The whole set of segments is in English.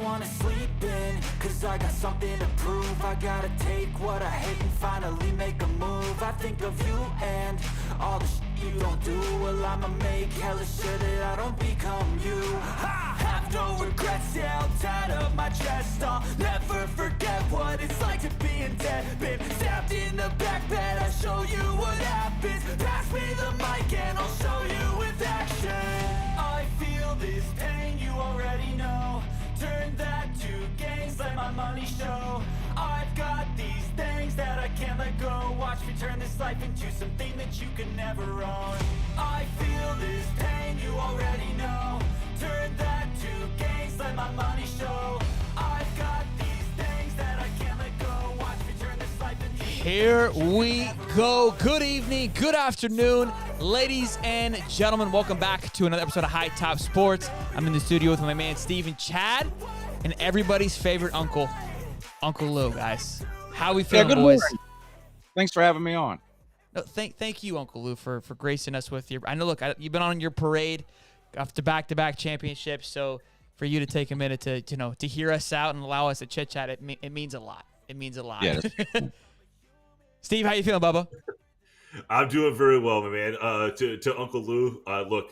wanna sleep in, cause I got something to prove. I gotta take what I hate and finally make a move. I think of you and all the shit you don't do. Well, I'ma make hella sure that I don't become you. I have no regrets, yeah, I'll tie up my chest. I'll never forget what it's like to be in debt. Been stabbed in the back bed, I'll show you what happens. Pass me the mic and I'll show you with action. I feel this pain, you already know. Turn that to gains, let my money show. I've got these things that I can't let go. Watch me turn this life into something that you can never own. I feel this pain, you already know. Turn that to gains, let my money show. I've got these things that I can't let go. Watch me turn this life into... Here we go. Good evening, good afternoon, ladies and gentlemen. Welcome back to another episode of High Top Sports. I'm in the studio with my man Steve and Chad, and everybody's favorite uncle, Uncle Lou. Guys, how we feeling, boys? Morning. Thanks for having me on. No, thank you, Uncle Lou, for gracing us with your. I know, look, you've been on your parade after back-to-back championships, so for you to take a minute to hear us out and allow us to chit chat, it means a lot. It means a lot. Yeah. Steve, how you feeling, Bubba? I'm doing very well, my man. To Uncle Lou, look,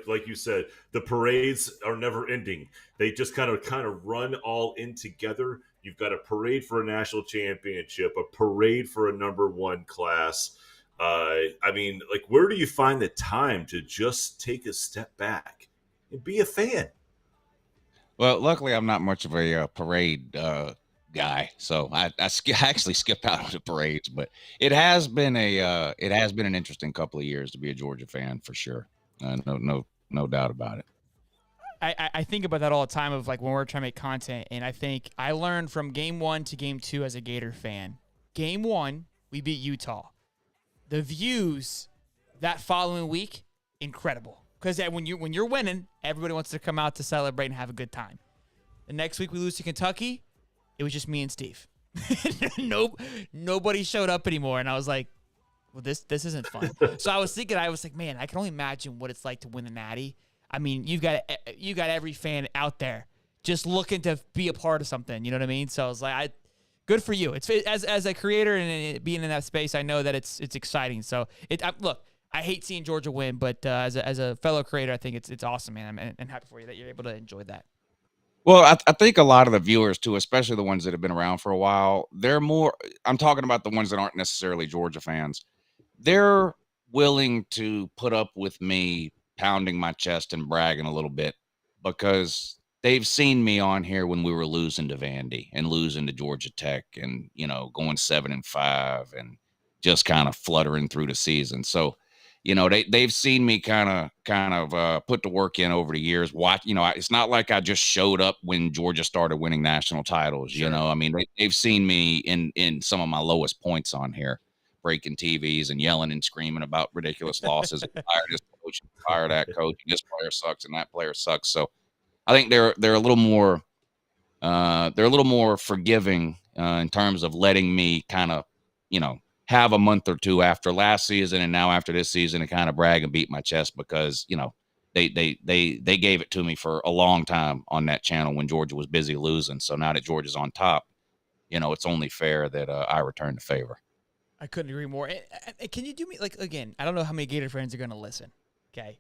like you said, the parades are never ending. They just kind of run all in together. You've got a parade for a national championship, a parade for a number one class. I mean, like, where do you find the time to just take a step back and be a fan? Well, luckily, I'm not much of a parade guy, so I actually skip out on the parades. But it has been an interesting couple of years to be a Georgia fan for sure. No doubt about it. I think about that all the time of like when we're trying to make content, and I think I learned from game 1 to game 2 as a Gator fan. Game 1, we beat Utah. The views that following week, incredible. Because when you're winning, everybody wants to come out to celebrate and have a good time. The next week we lose to Kentucky, it was just me and Steve. Nobody showed up anymore, and I was like, well, this isn't fun. So I was like, man, I can only imagine what it's like to win a Natty. I mean, you got every fan out there just looking to be a part of something. You know what I mean? So I was like, good for you. It's as a creator and being in that space, I know that it's exciting. So look, I hate seeing Georgia win, but as a fellow creator, I think it's awesome, man. I'm happy for you that you're able to enjoy that. Well, I think a lot of the viewers too, especially the ones that have been around for a while, I'm talking about the ones that aren't necessarily Georgia fans. They're willing to put up with me pounding my chest and bragging a little bit because they've seen me on here when we were losing to Vandy and losing to Georgia Tech and, going 7-5 and just kind of fluttering through the season. So, they've seen me kind of put the work in over the years. It's not like I just showed up when Georgia started winning national titles. Sure. I mean, they've seen me in some of my lowest points on here, breaking TVs and yelling and screaming about ridiculous losses. Fire this coach, fire that coach. This player sucks and that player sucks. So I think they're a little more forgiving in terms of letting me kind of have a month or two after last season and now after this season to kind of brag and beat my chest because they gave it to me for a long time on that channel when Georgia was busy losing. So now that Georgia's on top, it's only fair that I return the favor. I couldn't agree more. Can you do me again? I don't know how many Gator fans are going to listen, okay?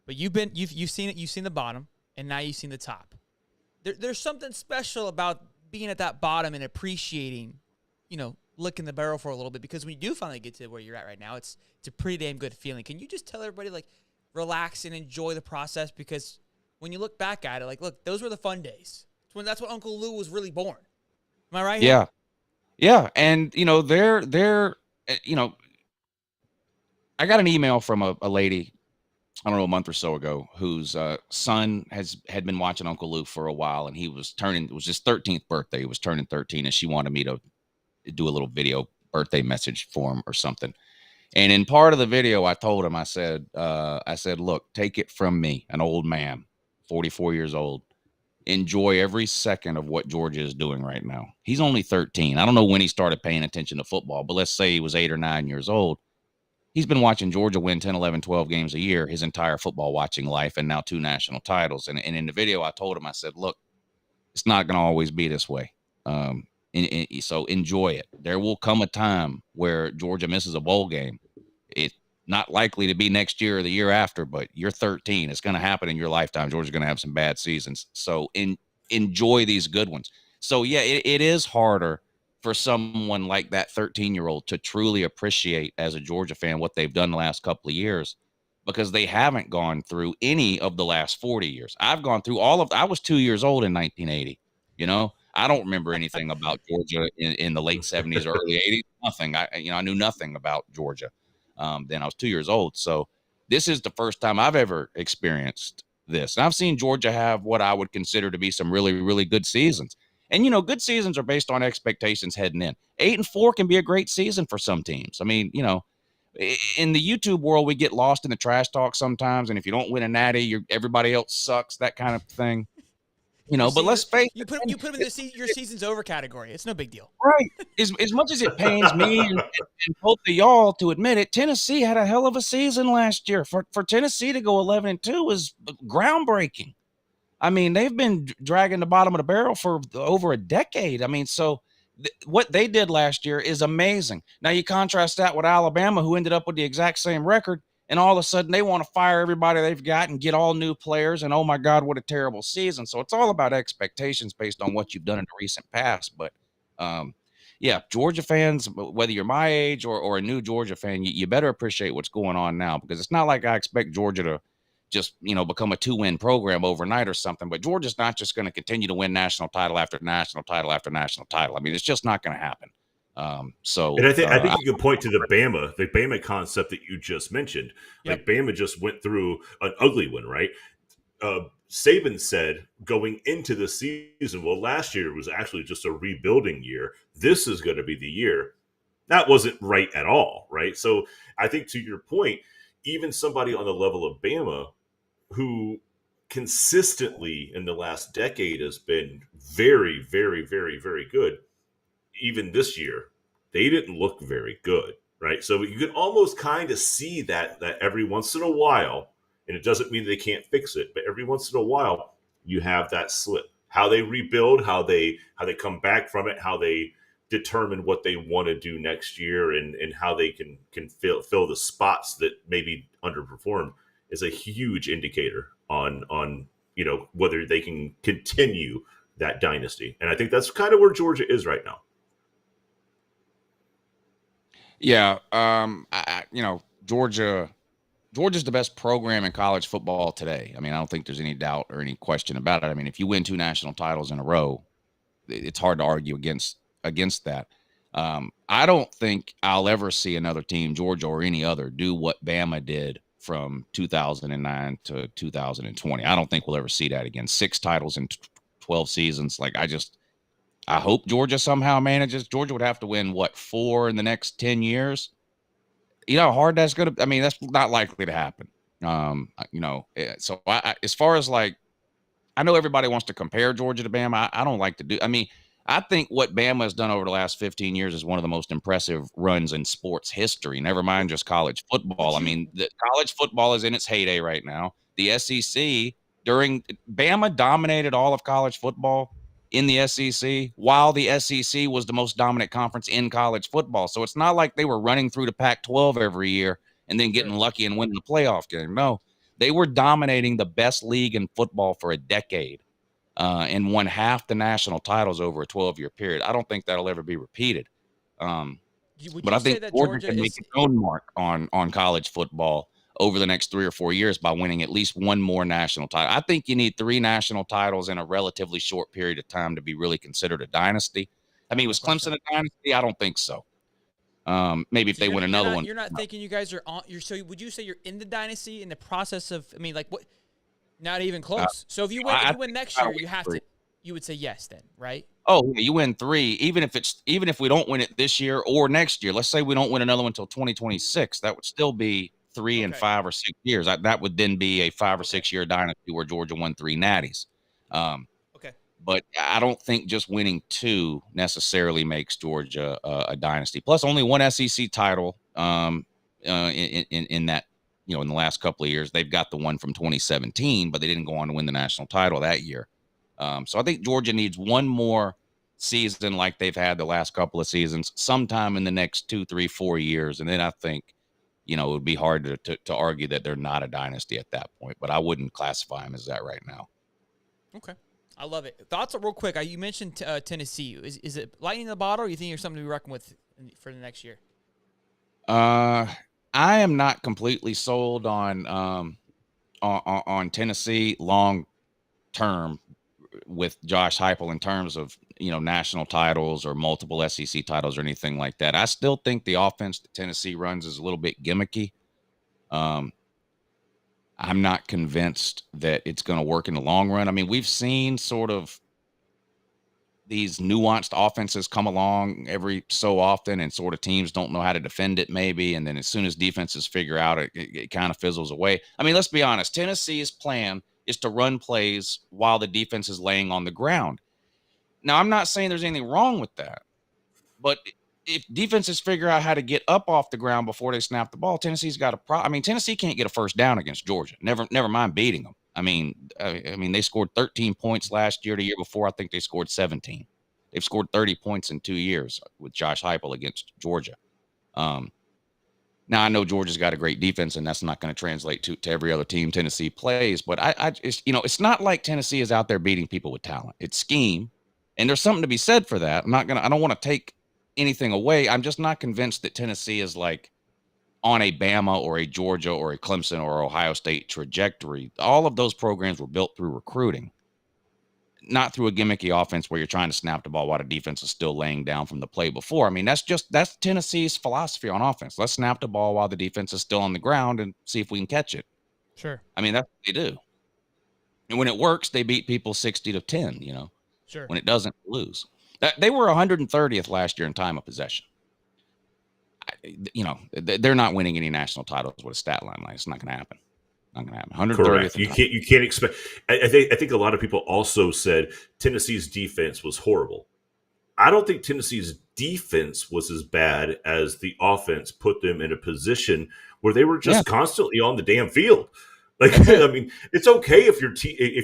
But you've seen it. You've seen the bottom, and now you've seen the top. There's something special about being at that bottom and appreciating, licking the barrel for a little bit, because when you do finally get to where you're at right now, it's a pretty damn good feeling. Can you just tell everybody relax and enjoy the process? Because when you look back at it, look, those were the fun days. That's when Uncle Lou was really born. Am I right? Yeah, and they're. I got an email from a lady, I don't know, a month or so ago, whose son had been watching Uncle Lou for a while, and it was his 13th birthday. He was turning 13, and she wanted me to do a little video birthday message for him or something. And in part of the video, I told him, I said, look, take it from me, an old man, 44 years old. Enjoy every second of what Georgia is doing right now. He's only 13. I don't know when he started paying attention to football, but let's say he was 8 or 9 years old. He's been watching Georgia win 10, 11, 12 games a year his entire football watching life, and now 2 national titles. And in the video, I told him, I said, look, It's not going to always be this way. So enjoy it. There will come a time where Georgia misses a bowl game. It's not likely to be next year or the year after, but you're 13. It's going to happen in your lifetime. Georgia's going to have some bad seasons. So enjoy these good ones. So, yeah, it is harder for someone like that 13-year-old to truly appreciate as a Georgia fan what they've done the last couple of years, because they haven't gone through any of the last 40 years. I've gone through I was 2 years old in 1980. I don't remember anything about Georgia in the late 70s or early 80s. Nothing. I knew nothing about Georgia. Then I was 2 years old. So this is the first time I've ever experienced this. And I've seen Georgia have what I would consider to be some really, really good seasons. And, good seasons are based on expectations heading in. 8-4 can be a great season for some teams. I mean, in the YouTube world, we get lost in the trash talk sometimes. And if you don't win a natty, everybody else sucks, that kind of thing. But let's face it. You put them in your season's over category. It's no big deal. Right. As much as it pains me and both of y'all to admit it, Tennessee had a hell of a season last year. For Tennessee to go 11-2 was groundbreaking. I mean, they've been dragging the bottom of the barrel for over a decade. I mean, so what they did last year is amazing. Now you contrast that with Alabama, who ended up with the exact same record, and all of a sudden they want to fire everybody they've got and get all new players, and oh my God, what a terrible season. So it's all about expectations based on what you've done in the recent past. But yeah, Georgia fans, whether you're my age or a new Georgia fan, you better appreciate what's going on now, because it's not like I expect Georgia to just, become a 2-win program overnight or something. But Georgia's not just going to continue to win national title after national title after national title. I mean, it's just not going to happen. And I think you can point to the Bama concept that you just mentioned. Yep. Like Bama just went through an ugly one, right? Saban said going into the season, well, last year was actually just a rebuilding year. This is going to be the year. That wasn't right at all, right? So I think, to your point, even somebody on the level of Bama, who consistently in the last decade has been very, very, very, very good, even this year, they didn't look very good, right? So you can almost kind of see that every once in a while, and it doesn't mean they can't fix it, but every once in a while you have that slip. How they rebuild, how they come back from it, how they determine what they want to do next year, and how they can fill the spots that maybe underperform is a huge indicator on whether they can continue that dynasty. And I think that's kind of where Georgia is right now. Yeah, Georgia's the best program in college football today. I mean, I don't think there's any doubt or any question about it. I mean, if you win 2 national titles in a row, it's hard to argue against that. I don't think I'll ever see another team, Georgia or any other, do what Bama did from 2009 to 2020. I don't think we'll ever see that again. 6 titles in 12 seasons. Like, I hope Georgia somehow manages. Georgia would have to win, 4 in the next 10 years? You know how hard that's going to – I mean, that's not likely to happen. So as far as, like, I know everybody wants to compare Georgia to Bama. I don't like to do – I mean, I think what Bama has done over the last 15 years is one of the most impressive runs in sports history, never mind just college football. I mean, the college football is in its heyday right now. The SEC – Bama dominated all of college football in the SEC, while the SEC was the most dominant conference in college football. So it's not like they were running through the Pac-12 every year and then getting lucky and winning the playoff game. No, they were dominating the best league in football for a decade and won half the national titles over a 12-year period. I don't think that'll ever be repeated. But I think Georgia can make its own mark on college football over the next 3 or 4 years by winning at least one more national title. I think you need 3 national titles in a relatively short period of time to be really considered a dynasty. I mean, was Clemson a dynasty? I don't think so. Maybe if they win another one. You're not thinking you guys are on. So would you say you're in the dynasty in the process of? I mean, like what? Not even close. So if you win next year, you have to. You would say yes, then, right? Oh, you win 3, even if we don't win it this year or next year. Let's say we don't win another one until 2026. That would still be 3 and 5 or 6 years. That would then be a 5 or 6 year dynasty where Georgia won 3 natties. Okay. But I don't think just winning 2 necessarily makes Georgia a dynasty. Plus, only one SEC title in that, in the last couple of years. They've got the one from 2017, but they didn't go on to win the national title that year. So I think Georgia needs one more season like they've had the last couple of seasons, sometime in the next 2, 3, 4 years. And then I think, it would be hard to argue that they're not a dynasty at that point, but I wouldn't classify them as that right now. Okay. I love it. Thoughts real quick. You mentioned Tennessee. Is it lightning in the bottle, or you think you're something to be reckoned with for the next year? I am not completely sold on Tennessee long term with Josh Heupel in terms of national titles or multiple SEC titles or anything like that. I still think the offense that Tennessee runs is a little bit gimmicky. I'm not convinced that it's going to work in the long run. I mean, we've seen sort of these nuanced offenses come along every so often, and sort of teams don't know how to defend it maybe. And then as soon as defenses figure out it kind of fizzles away. I mean, let's be honest. Tennessee's plan is to run plays while the defense is laying on the ground. Now, I'm not saying there's anything wrong with that, but if defenses figure out how to get up off the ground before they snap the ball, Tennessee's got a problem. I mean, Tennessee can't get a first down against Georgia. Never mind beating them. I mean, they scored 13 points last year. The year before, I think they scored 17. They've scored 30 points in 2 years with Josh Heupel against Georgia. Now, I know Georgia's got a great defense, and that's not going to translate to every other team Tennessee plays. But it's not like Tennessee is out there beating people with talent. It's scheme, and there's something to be said for that. I don't want to take anything away. I'm just not convinced that Tennessee is like on a Bama or a Georgia or a Clemson or Ohio State trajectory. All of those programs were built through recruiting, not through a gimmicky offense where you're trying to snap the ball while the defense is still laying down from the play before. I mean, that's Tennessee's philosophy on offense. Let's snap the ball while the defense is still on the ground and see if we can catch it. Sure. I mean, that's what they do. And when it works, they beat people 60-10, Sure. When it doesn't, lose. They were 130th last year in time of possession. They're not winning any national titles with a stat line like it's not going to happen. Not going to happen. 130th. Correct. You can't expect. I think a lot of people also said Tennessee's defense was horrible. I don't think Tennessee's defense was as bad as the offense put them in a position where they were just constantly on the damn field. Like, I mean, it's okay if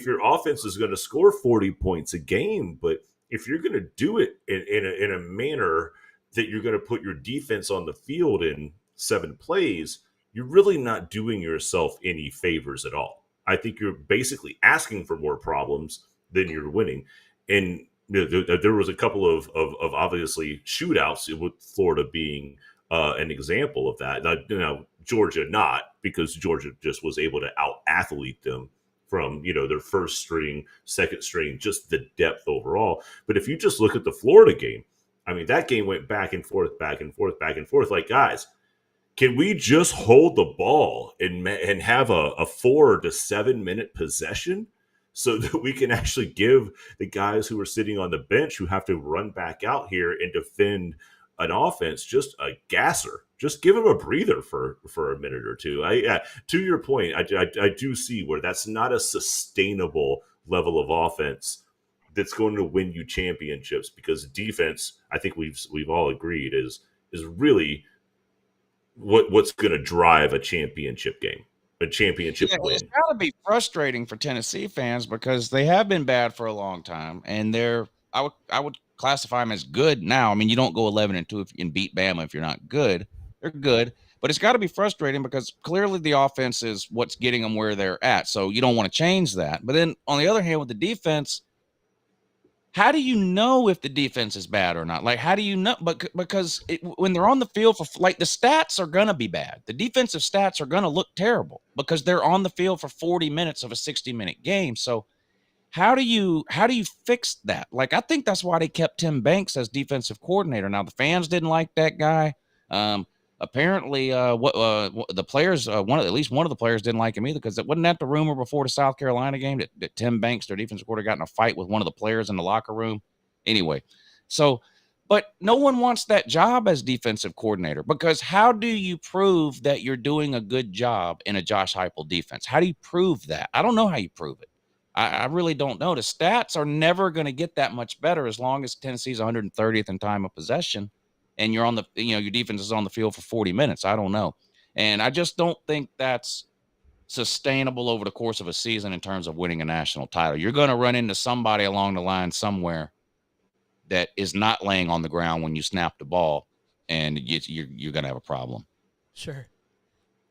your offense is going to score 40 points a game, but if you're going to do it in a manner that you're going to put your defense on the field in 7 plays, you're really not doing yourself any favors at all. I think you're basically asking for more problems than you're winning. And there was a couple of obviously shootouts, with Florida being an example of that. Now, Georgia not, because Georgia just was able to out-athlete them from, their first string, second string, just the depth overall. But if you just look at the Florida game, I mean, that game went back and forth, back and forth, back and forth. Like, guys, can we just hold the ball and have a 4 to 7 minute possession so that we can actually give the guys who are sitting on the bench who have to run back out here and defend an offense just a gasser? Just give them a breather for a minute or two. To your point, I do see where that's not a sustainable level of offense that's going to win you championships, because defense, I think we've all agreed, is really what's going to drive a championship game, a championship win. It's got to be frustrating for Tennessee fans because they have been bad for a long time, and I would classify them as good now. I mean, you don't go 11-2 if you can beat Bama if you're not good. They're good, but it's got to be frustrating because clearly the offense is what's getting them where they're at. So you don't want to change that. But then on the other hand, with the defense, how do you know if the defense is bad or not? Like, how do you know? Because when they're on the field the stats are going to be bad. The defensive stats are going to look terrible because they're on the field for 40 minutes of a 60-minute game. So how do you fix that? Like, I think that's why they kept Tim Banks as defensive coordinator. Now, the fans didn't like that guy. Apparently, the players, at least one of the players didn't like him either, because wasn't that the rumor before the South Carolina game that Tim Banks, their defensive coordinator, got in a fight with one of the players in the locker room? Anyway, but no one wants that job as defensive coordinator, because how do you prove that you're doing a good job in a Josh Heupel defense? How do you prove that? I don't know how you prove it. I really don't know. The stats are never going to get that much better as long as Tennessee's 130th in time of possession and you're on your defense is on the field for 40 minutes. I don't know. And I just don't think that's sustainable over the course of a season in terms of winning a national title. You're going to run into somebody along the line somewhere that is not laying on the ground when you snap the ball, and you're going to have a problem. Sure.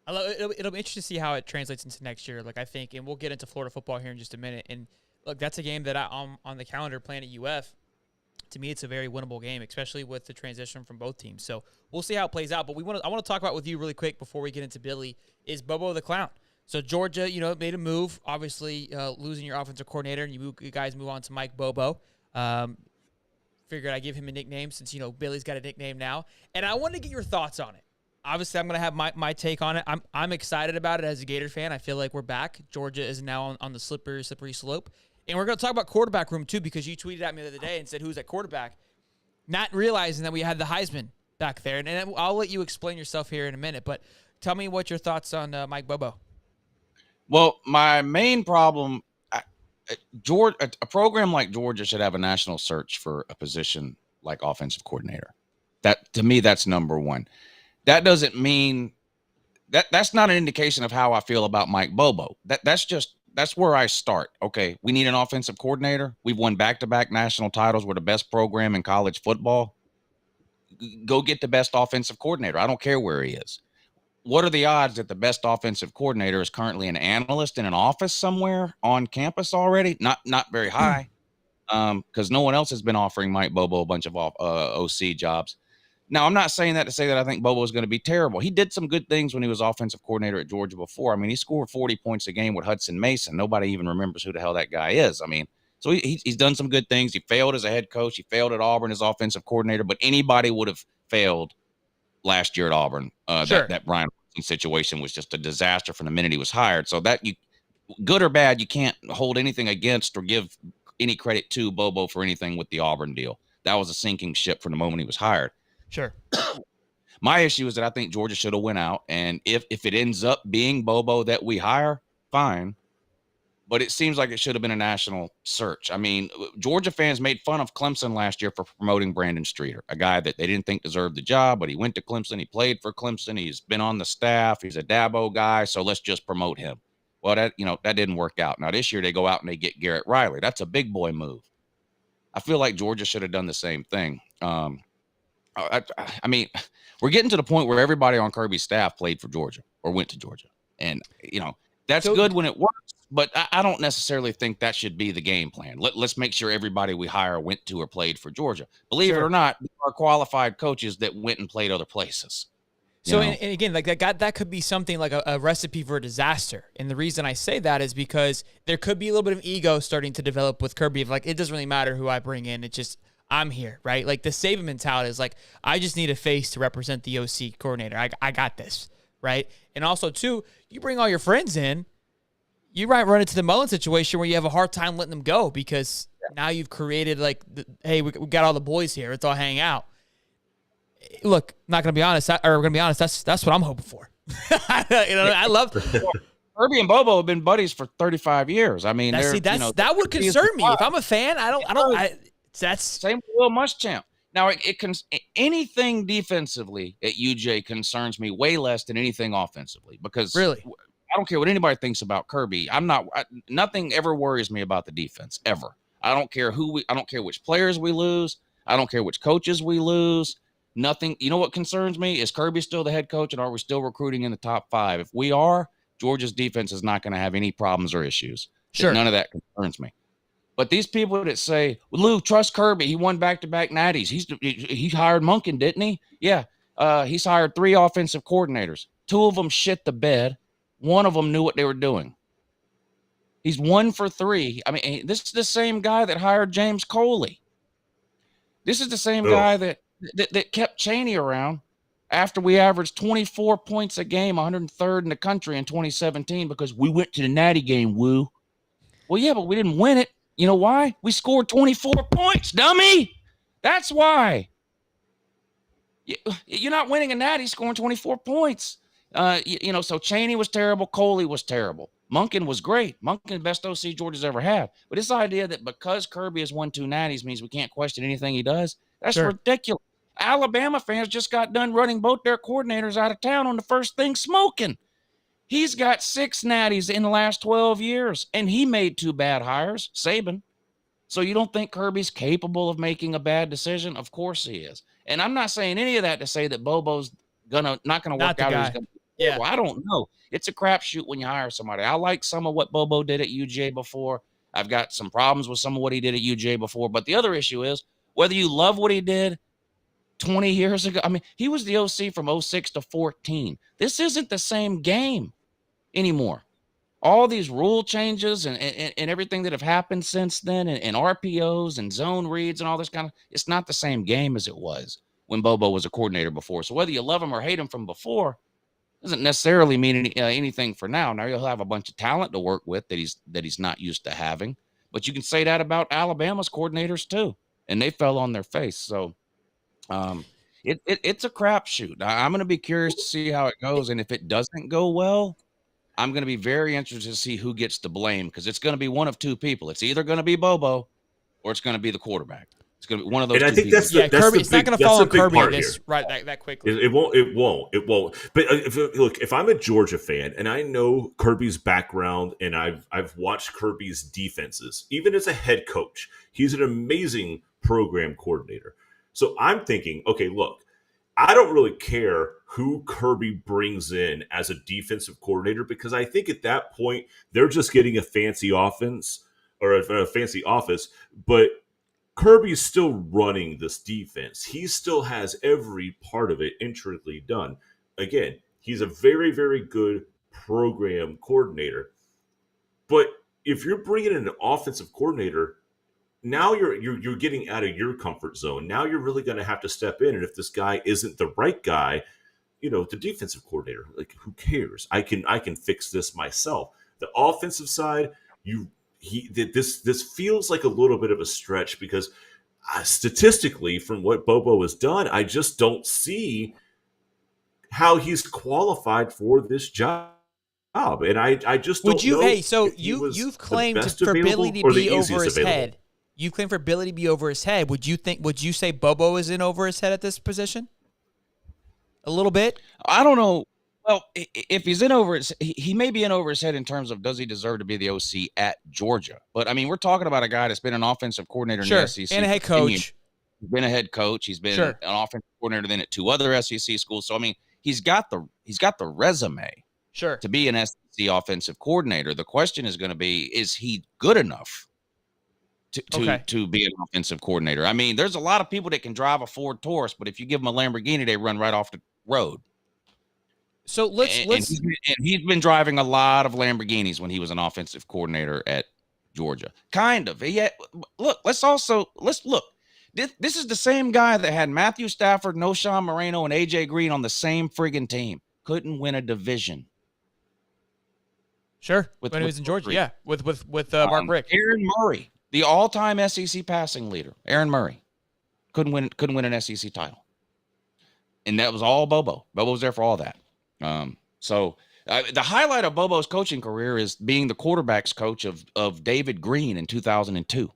It'll be interesting to see how it translates into next year. Like, I think, and we'll get into Florida football here in just a minute. And look, that's a game that I'm on the calendar playing at UF. To me, it's a very winnable game, especially with the transition from both teams. So we'll see how it plays out. But I want to talk about with you really quick before we get into Billy is Bobo the Clown. So Georgia, made a move. Obviously, losing your offensive coordinator, and you guys move on to Mike Bobo. Figured I'd give him a nickname since Billy's got a nickname now, and I want to get your thoughts on it. Obviously, I'm going to have my take on it. I'm excited about it as a Gator fan. I feel like we're back. Georgia is now on the slippery slope. And we're going to talk about quarterback room, too, because you tweeted at me the other day and said, who's at quarterback? Not realizing that we had the Heisman back there. And I'll let you explain yourself here in a minute. But tell me what your thoughts on Mike Bobo. Well, my main problem, a program like Georgia should have a national search for a position like offensive coordinator. That, to me, that's number one. That doesn't mean that's not an indication of how I feel about Mike Bobo. That's where I start. Okay, we need an offensive coordinator. We've won back-to-back national titles. We're the best program in college football. Go get the best offensive coordinator. I don't care where he is. What are the odds that the best offensive coordinator is currently an analyst in an office somewhere on campus already? Not very high, because no one else has been offering Mike Bobo a bunch of OC jobs. Now, I'm not saying that to say that I think Bobo is going to be terrible. He did some good things when he was offensive coordinator at Georgia before. I mean, he scored 40 points a game with Hudson Mason. Nobody even remembers who the hell that guy is. I mean, so he's done some good things. He failed as a head coach. He failed at Auburn as offensive coordinator, but anybody would have failed last year at Auburn. Sure. That Brian situation was just a disaster from the minute he was hired. So that good or bad, you can't hold anything against or give any credit to Bobo for anything with the Auburn deal. That was a sinking ship from the moment he was hired. Sure. My issue is that I think Georgia should have went out, and if it ends up being Bobo that we hire, fine. But it seems like it should have been a national search. I mean, Georgia fans made fun of Clemson last year for promoting Brandon Streeter, a guy that they didn't think deserved the job, but he went to Clemson. He played for Clemson. He's been on the staff. He's a Dabo guy, so let's just promote him. Well, that didn't work out. Now this year they go out and they get Garrett Riley. That's a big boy move. I feel like Georgia should have done the same thing. I mean, we're getting to the point where everybody on Kirby's staff played for Georgia or went to Georgia. And, that's good when it works, but I don't necessarily think that should be the game plan. Let's make sure everybody we hire went to or played for Georgia. Believe it or not, there are qualified coaches that went and played other places. So, and again, like that could be something like a recipe for a disaster. And the reason I say that is because there could be a little bit of ego starting to develop with Kirby. Like, it doesn't really matter who I bring in. It's just, I'm here, right? Like the Saban mentality is like, I just need a face to represent the OC coordinator. I got this, right? And also, too, you bring all your friends in, you might run into the Mullen situation where you have a hard time letting them go because now you've created like, hey, we got all the boys here. Let's all hang out. Look, not gonna be honest. That's what I'm hoping for. I love Kirby and Bobo have been buddies for 35 years. I mean, that would concern me. If I'm a fan, that's same with Will Muschamp. Now, anything defensively at UJ concerns me way less than anything offensively because really, I don't care what anybody thinks about Kirby. Nothing ever worries me about the defense ever. I don't care I don't care which players we lose. I don't care which coaches we lose. Nothing. You know what concerns me is Kirby still the head coach, and are we still recruiting in the top 5? If we are, Georgia's defense is not going to have any problems or issues. Sure, none of that concerns me. But these people that say, Lou, trust Kirby. He won back-to-back natties. He hired Monken, didn't he? Yeah. He's hired 3 offensive coordinators. 2 of them shit the bed. 1 of them knew what they were doing. He's 1 for 3. I mean, this is the same guy that hired James Coley. This is the same guy that kept Chaney around after we averaged 24 points a game, 103rd in the country in 2017 because we went to the natty game, woo. Well, yeah, but we didn't win it. You know why? We scored 24 points, dummy. That's why. You're not winning a natty scoring 24 points. So Chaney was terrible. Coley was terrible. Monken was great. Monken, best OC Georgia's ever had. But this idea that because Kirby has won 2 natties means we can't question anything he does, that's ridiculous. Alabama fans just got done running both their coordinators out of town on the first thing smoking. He's got 6 natties in the last 12 years, and he made 2 bad hires, Saban. So you don't think Kirby's capable of making a bad decision? Of course he is. And I'm not saying any of that to say that Bobo's not gonna work out. Or he's gonna, yeah. well, I don't know. It's a crapshoot when you hire somebody. I like some of what Bobo did at UJ before. I've got some problems with some of what he did at UJ before. But the other issue is whether you love what he did 20 years ago. I mean, he was the OC from 06 to 14. This isn't the same game anymore. All these rule changes and everything that have happened since then, and RPOs and zone reads and all this kind of, it's not the same game as it was when Bobo was a coordinator before. So whether you love him or hate him from before doesn't necessarily mean anything for now. Now he'll have a bunch of talent to work with that he's not used to having, but you can say that about Alabama's coordinators too, and they fell on their face. So it's a crapshoot. I'm going to be curious to see how it goes, and if it doesn't go well, I'm going to be very interested to see who gets the blame, because it's going to be one of 2 people. It's either going to be Bobo or it's going to be the quarterback. It's going to be one of those. And I think people. that's Kirby. It's not going to fall on Kirby this right that quickly. It won't. But if I'm a Georgia fan and I know Kirby's background and I've watched Kirby's defenses, even as a head coach, he's an amazing program coordinator. So I'm thinking, okay, look, I don't really care who Kirby brings in as a defensive coordinator, because I think at that point they're just getting a fancy offense or a fancy office, but Kirby's still running this defense. He still has every part of it intricately done. Again, he's a very, very good program coordinator. But if you're bringing in an offensive coordinator, now you're getting out of your comfort zone. Now you're really going to have to step in. And if this guy isn't the right guy, the defensive coordinator, like, who cares? I can fix this myself. The offensive side, this feels like a little bit of a stretch, because statistically, from what Bobo has done, I just don't see how he's qualified for this job. And I just don't know. Hey, so you've claimed for Billy to be over his head. You claim for Billy to be over his head. Would you say Bobo is in over his head at this position? A little bit? I don't know. Well, if he's in over his, he may be in over his head in terms of, does he deserve to be the OC at Georgia? But I mean, we're talking about a guy that's been an offensive coordinator in the SEC and a head coach. He's been a head coach. He's been an offensive coordinator then at 2 other SEC schools. So I mean, he's got the resume to be an SEC offensive coordinator. The question is going to be, is he good enough to be an offensive coordinator? I mean, there's a lot of people that can drive a Ford Taurus, but if you give them a Lamborghini, they run right off the road. So let's he's been driving a lot of Lamborghinis when he was an offensive coordinator at Georgia. Kind of. Yeah. Look, let's look. This is the same guy that had Matthew Stafford, Noshawn Moreno, and AJ Green on the same friggin' team. Couldn't win a division. Sure. When he was in Georgia, yeah. With Mark Richt. Aaron Murray, the all-time SEC passing leader. Aaron Murray couldn't win an SEC title. And that was all Bobo. Bobo was there for all that. So the highlight of Bobo's coaching career is being the quarterback's coach of David Green in 2002.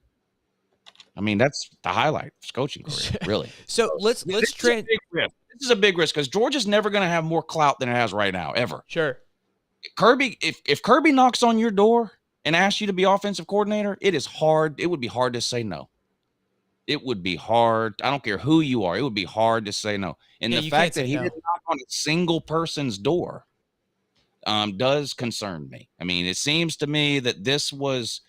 I mean, that's the highlight of his coaching career, really. So let's This is a big risk because Georgia's never going to have more clout than it has right now, ever. Sure. Kirby, if Kirby knocks on your door and asks you to be offensive coordinator, it is hard. It would be hard to say no. It would be hard. I don't care who you are. It would be hard to say no. And the fact that he didn't knock on a single person's door does concern me. I mean, it seems to me that this was,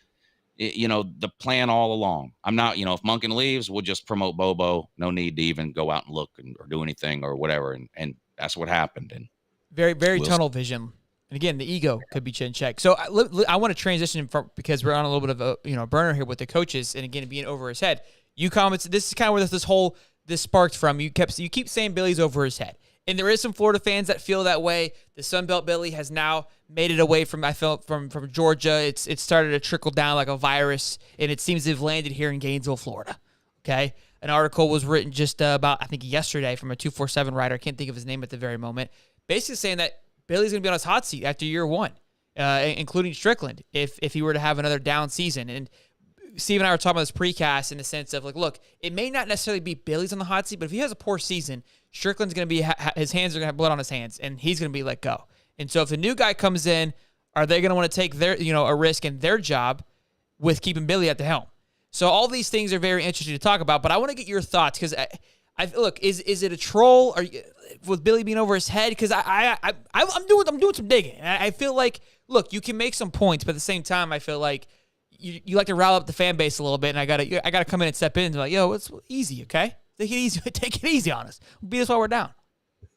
the plan all along. I'm not, if Monken leaves, we'll just promote Bobo. No need to even go out and look or do anything or whatever. And that's what happened. And very, very tunnel vision. And again, the ego could be in check. So I want to transition because we're on a little bit of a burner here with the coaches, and again, being over his head. You commented, this is kind of where this sparked from. You keep saying Billy's over his head. And there is some Florida fans that feel that way. The Sunbelt Billy has now made it away from Georgia. It started to trickle down like a virus, and it seems to have landed here in Gainesville, Florida. Okay? An article was written just about, I think, yesterday from a 247 writer. I can't think of his name at the very moment. Basically saying that Billy's going to be on his hot seat after year one, including Strickland, if he were to have another down season. And Steve and I were talking about this precast in the sense of, like, look, it may not necessarily be Billy's on the hot seat, but if he has a poor season, Strickland's going to be, his hands are going to have blood on his hands, and he's going to be let go. And so if the new guy comes in, are they going to want to take their, a risk in their job with keeping Billy at the helm? So all these things are very interesting to talk about, but I want to get your thoughts because look, is it a troll? With Billy being over his head? Because I'm doing some digging. I feel like, look, you can make some points, but at the same time, I feel like you like to rile up the fan base a little bit, and I gotta come in and step in and be like, yo, it's easy, okay? Take it easy on us. We'll beat us while we're down.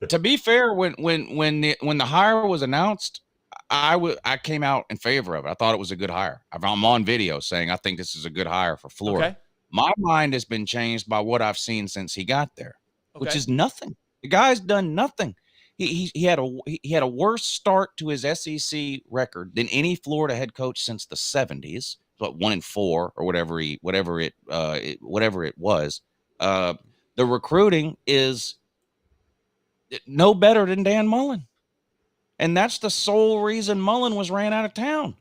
To be fair, when the hire was announced, I came out in favor of it. I thought it was a good hire. I'm on video saying I think this is a good hire for Florida. Okay. My mind has been changed by what I've seen since he got there, which Okay. is nothing. The guy's done nothing. He had a worse start to his SEC record than any Florida head coach since the 70s. What, 1-4 or whatever it was. The recruiting is no better than Dan Mullen. And that's the sole reason Mullen was ran out of town.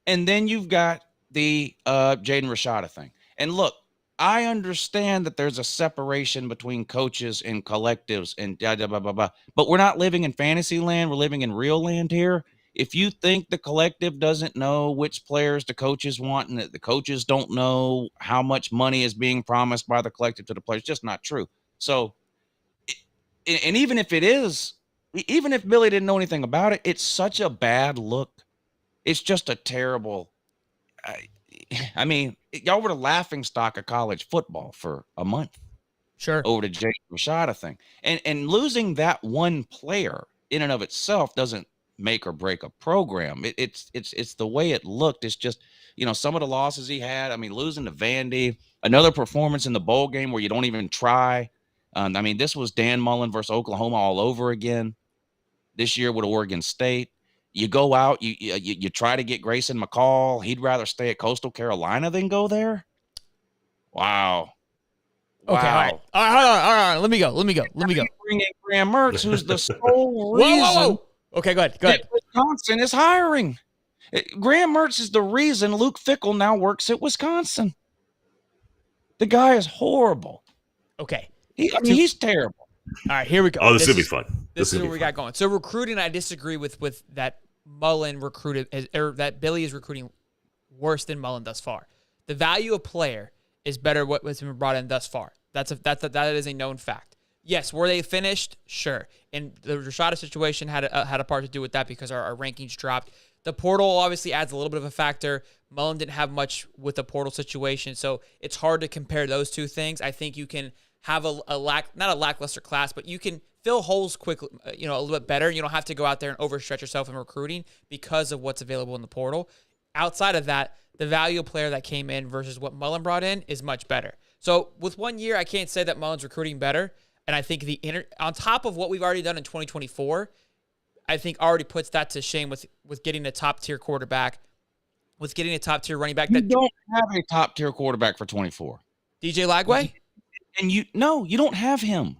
And then you've got the Jaden Rashada thing. And look, I understand that there's a separation between coaches and collectives and blah, blah, blah, blah. But we're not living in fantasy land. We're living in real land here. If you think the collective doesn't know which players the coaches want and that the coaches don't know how much money is being promised by the collective to the players, it's just not true. So, and even if it is, even if Billy didn't know anything about it, it's such a bad look. It's just a terrible. I mean, y'all were the laughing stock of college football for a month. Sure. Over the Jake Rashada thing. And losing that one player in and of itself doesn't make or break a program. It's the way it looked. It's just, some of the losses he had. I mean, losing to Vandy, another performance in the bowl game where you don't even try. I mean, this was Dan Mullen versus Oklahoma all over again. This year with Oregon State. You go out, you try to get Grayson McCall. He'd rather stay at Coastal Carolina than go there. Wow. Okay, Wow. all right. Let me go. Bring in Graham Mertz, who's the sole reason Whoa. Okay, go ahead. that Wisconsin is hiring. Graham Mertz is the reason Luke Fickell now works at Wisconsin. The guy is horrible. Okay. He's terrible. All right, here we go. Oh, this is gonna be fun. This is what we got going. So recruiting, I disagree with that Mullen recruited, or that Billy is recruiting worse than Mullen thus far. The value of player is better what's been brought in thus far. That is a known fact. Yes, were they finished? Sure. And the Rashada situation had a part to do with that because our rankings dropped. The portal obviously adds a little bit of a factor. Mullen didn't have much with the portal situation, so it's hard to compare those two things. I think you can have not a lackluster class, but you can fill holes quickly, a little bit better. You don't have to go out there and overstretch yourself in recruiting because of what's available in the portal. Outside of that, the value of player that came in versus what Mullen brought in is much better. So with 1 year, I can't say that Mullen's recruiting better. And I think on top of what we've already done in 2024, I think already puts that to shame with getting a top-tier quarterback, with getting a top-tier running back. You don't have a top-tier quarterback for 24. DJ Lagway? And you don't have him.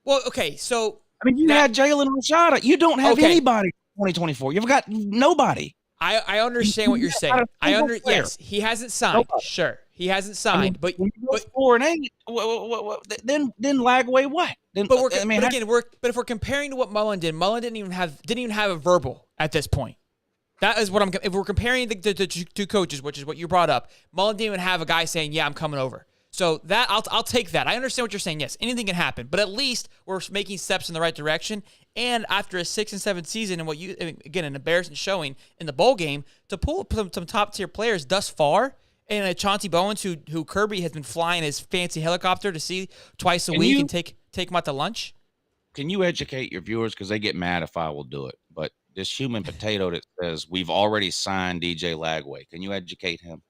Well, okay, so you had Jalen Rashada. You don't have anybody for 2024. You've got nobody. I understand what you're saying. Yes, he hasn't signed. Nobody. Sure, he hasn't signed. But when you go 4-8, then Lagway what? But if we're comparing to what Mullen didn't even have a verbal at this point. That is what if we're comparing the two coaches, which is what you brought up, Mullen didn't even have a guy saying, "Yeah, I'm coming over." So that I'll take that. I understand what you're saying. Yes, anything can happen, but at least we're making steps in the right direction. And after a 6-7 season and again an embarrassing showing in the bowl game, to pull some top tier players thus far, and a Chauncey Bowens who Kirby has been flying his fancy helicopter to see twice a week and take him out to lunch. Can you educate your viewers, because they get mad if I will do it? But this human potato that says we've already signed DJ Lagway, can you educate him?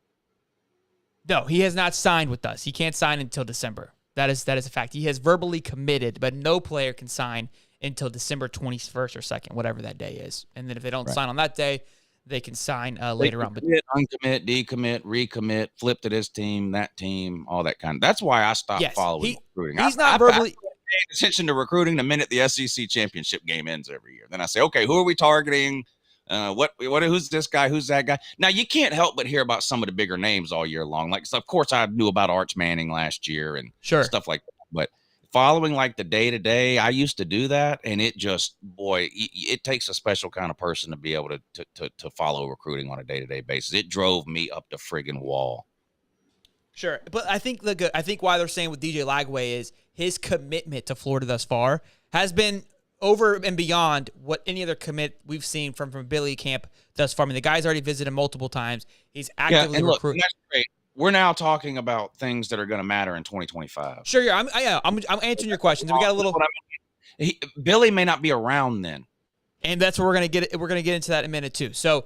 No, he has not signed with us. He can't sign until December. That is a fact. He has verbally committed, but no player can sign until December 21st or 2nd, whatever that day is. And then if they don't sign on that day, they can sign later on. But uncommit, decommit, recommit, flip to this team, that team, all that kind of. That's why I stopped following recruiting. He's not verbally. I pay attention to recruiting the minute the SEC championship game ends every year. Then I say, okay, who are we targeting? Who's this guy? Who's that guy? Now, you can't help but hear about some of the bigger names all year long. Like, so of course, I knew about Arch Manning last year and stuff like that. But following like the day to day, I used to do that, and it just, boy, it takes a special kind of person to be able to follow recruiting on a day to day basis. It drove me up the friggin' wall. Sure, but I think why they're saying with DJ Lagway is his commitment to Florida thus far has been over and beyond what any other commit we've seen from Billy Camp thus far. I mean, the guy's already visited multiple times. He's actively recruiting. That's great. We're now talking about things that are going to matter in 2025. Sure, yeah. I'm answering your questions. We got a little. Billy may not be around then, and that's what we're gonna get. We're gonna get into that in a minute too. So,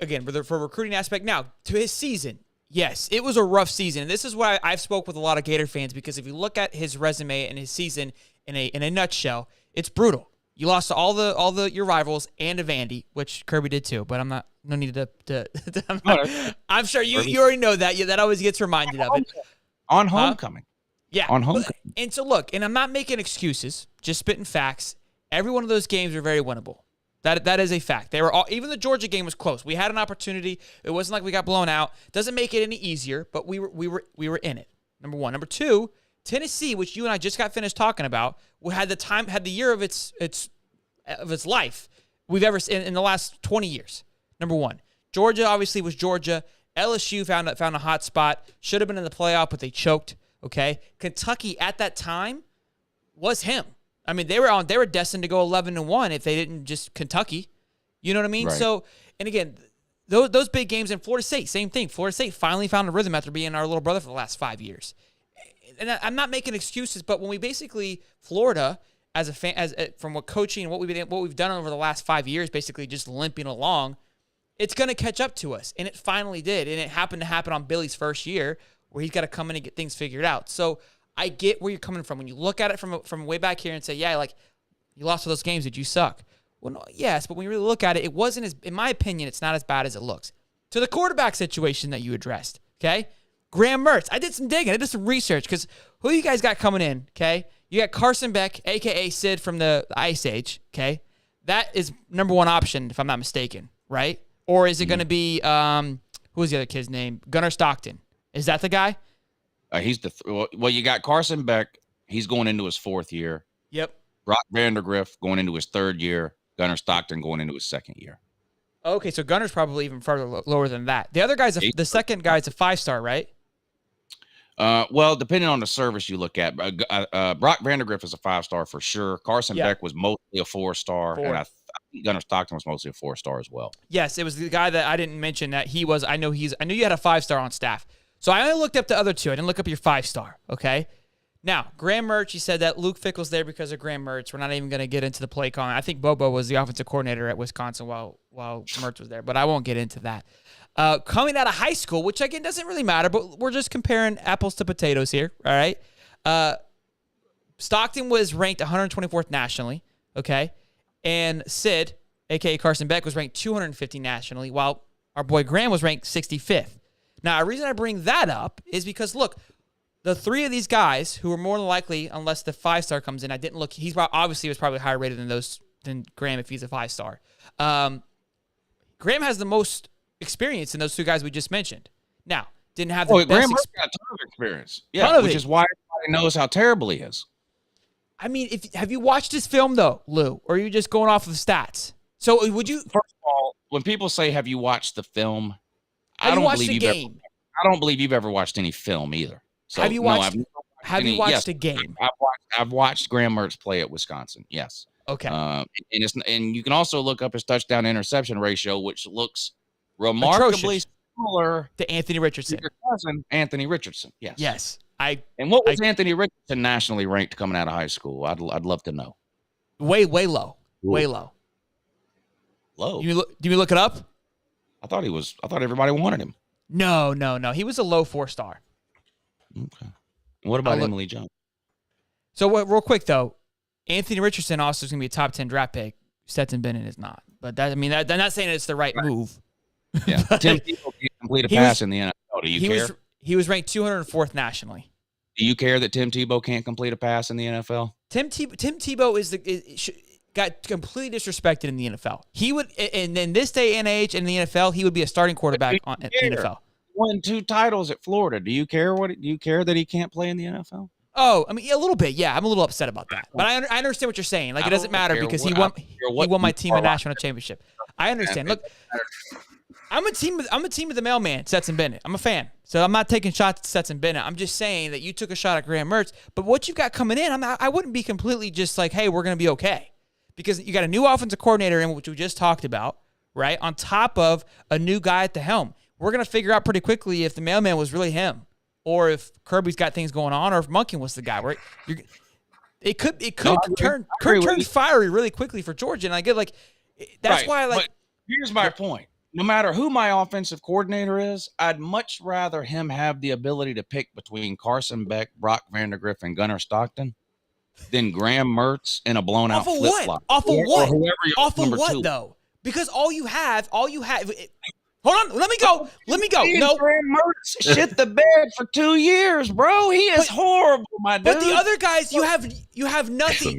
again, for recruiting aspect now to his season, yes, it was a rough season, and this is why I've spoke with a lot of Gator fans, because if you look at his resume and his season in a nutshell, it's brutal. You lost to all your rivals and to Vandy, which Kirby did too. But I'm not. No need to I'm sure you already know that. Yeah, that always gets reminded of it. On homecoming. Yeah. On homecoming. And so look, and I'm not making excuses, just spitting facts. Every one of those games are very winnable. That is a fact. They were all, even the Georgia game was close. We had an opportunity. It wasn't like we got blown out. Doesn't make it any easier, but we were in it. Number one. Number two, Tennessee, which you and I just got finished talking about, had the year of its life we've ever seen in the last 20 years. Number one. Georgia obviously was Georgia. LSU found a hot spot. Should have been in the playoff, but they choked. Okay. Kentucky at that time was him. I mean, they were destined to go 11-1 if they didn't just Kentucky. You know what I mean? Right. So, and again, those big games in Florida State, same thing. Florida State finally found a rhythm after being our little brother for the last 5 years. And I'm not making excuses, but when we basically Florida as a fan, from what coaching and what we've done over the last 5 years, basically just limping along, it's going to catch up to us, and it finally did. And it happened to happen on Billy's first year, where he's got to come in and get things figured out. So I get where you're coming from when you look at it from way back here and say, yeah, like you lost all those games. Did you suck? Well, no, yes, but when you really look at it, it wasn't as, in my opinion, it's not as bad as it looks. To the quarterback situation that you addressed, okay? Graham Mertz. I did some digging. I did some research because who you guys got coming in, okay? You got Carson Beck, a.k.a. Sid from the Ice Age, okay? That is number one option, if I'm not mistaken, right? Or is it going to be, who was the other kid's name? Gunnar Stockton. Is that the guy? He's well, you got Carson Beck. He's going into his fourth year. Yep. Brock Vandergriff going into his third year. Gunnar Stockton going into his second year. Okay, so Gunnar's probably even further lower than that. The other guy's, the second guy's a 5-star, right? Well, depending on the service you look at, Brock Vandergriff is a 5-star for sure. Carson Beck was mostly a 4-star, and I think Gunnar Stockton was mostly a 4-star as well. Yes, it was the guy that I didn't mention that he was. I knew you had a 5-star on staff, so I only looked up the other two. I didn't look up your 5-star. Okay. Now, Graham Mertz, you said that Luke Fickell's there because of Graham Mertz. We're not even going to get into the play calling. I think Bobo was the offensive coordinator at Wisconsin while Mertz was there, but I won't get into that. Coming out of high school, which again doesn't really matter, but we're just comparing apples to potatoes here, all right? Stockton was ranked 124th nationally, okay? And Sid, a.k.a. Carson Beck, was ranked 250 nationally, while our boy Graham was ranked 65th. Now, a reason I bring that up is because, look, the three of these guys who are more than likely, unless the 5-star comes in, I didn't look. He's obviously was probably higher rated than Graham if he's a 5-star. Graham has the most experience in those two guys we just mentioned. Now, didn't have the best Graham has got a ton of experience. Yeah, which is why everybody knows how terrible he is. I mean, have you watched his film though, Lou, or are you just going off of stats? So would you? First of all, when people say, "Have you watched the film?" I don't believe you've ever watched any film either. So, have you watched? Have you watched a game? I've watched Graham Mertz play at Wisconsin. Yes. Okay. And you can also look up his touchdown interception ratio, which looks remarkably similar to Anthony Richardson. To your cousin, Anthony Richardson. Yes. Yes. And what was Anthony Richardson nationally ranked coming out of high school? I'd love to know. Way low. Ooh. Way low. Low. Do you look it up? I thought everybody wanted him. No. He was a low 4-star. Okay. And what about Emily Jones? So real quick though, Anthony Richardson also is going to be a top 10 draft pick. Stetson Bennett is not. But they're not saying it's the right move. Yeah. Tim Tebow can't complete a pass in the NFL. Do you care? He was ranked 204th nationally. Do you care that Tim Tebow can't complete a pass in the NFL? Tim Tebow got completely disrespected in the NFL. He would, and in this day and age in the NFL, he would be a starting quarterback in the NFL. Won 2 titles at Florida. Do you care that he can't play in the NFL? Oh, I mean, a little bit. Yeah, I'm a little upset about that. But I understand what you're saying. Like, it doesn't matter because he won my team a national championship. I understand. Look, I'm a team of the mailman, Stetson Bennett. I'm a fan. So I'm not taking shots at Stetson Bennett. I'm just saying that you took a shot at Graham Mertz. But what you've got coming in, I wouldn't be completely just like, hey, we're going to be okay. Because you got a new offensive coordinator in, which we just talked about, right? On top of a new guy at the helm. We're going to figure out pretty quickly if the mailman was really him, or if Kirby's got things going on, or if Monken was the guy. Right? It could turn fiery really quickly for Georgia, and I get like that's why I like. But here's my point: no matter who my offensive coordinator is, I'd much rather him have the ability to pick between Carson Beck, Brock Vandagriff, and Gunnar Stockton than Graham Mertz in a blown out flip flop. Off of what though? Because all you have. Hold on, let me go. No, Graham Mertz shit the bed for 2 years, bro. He is horrible, my dude. But the other guys, you have nothing.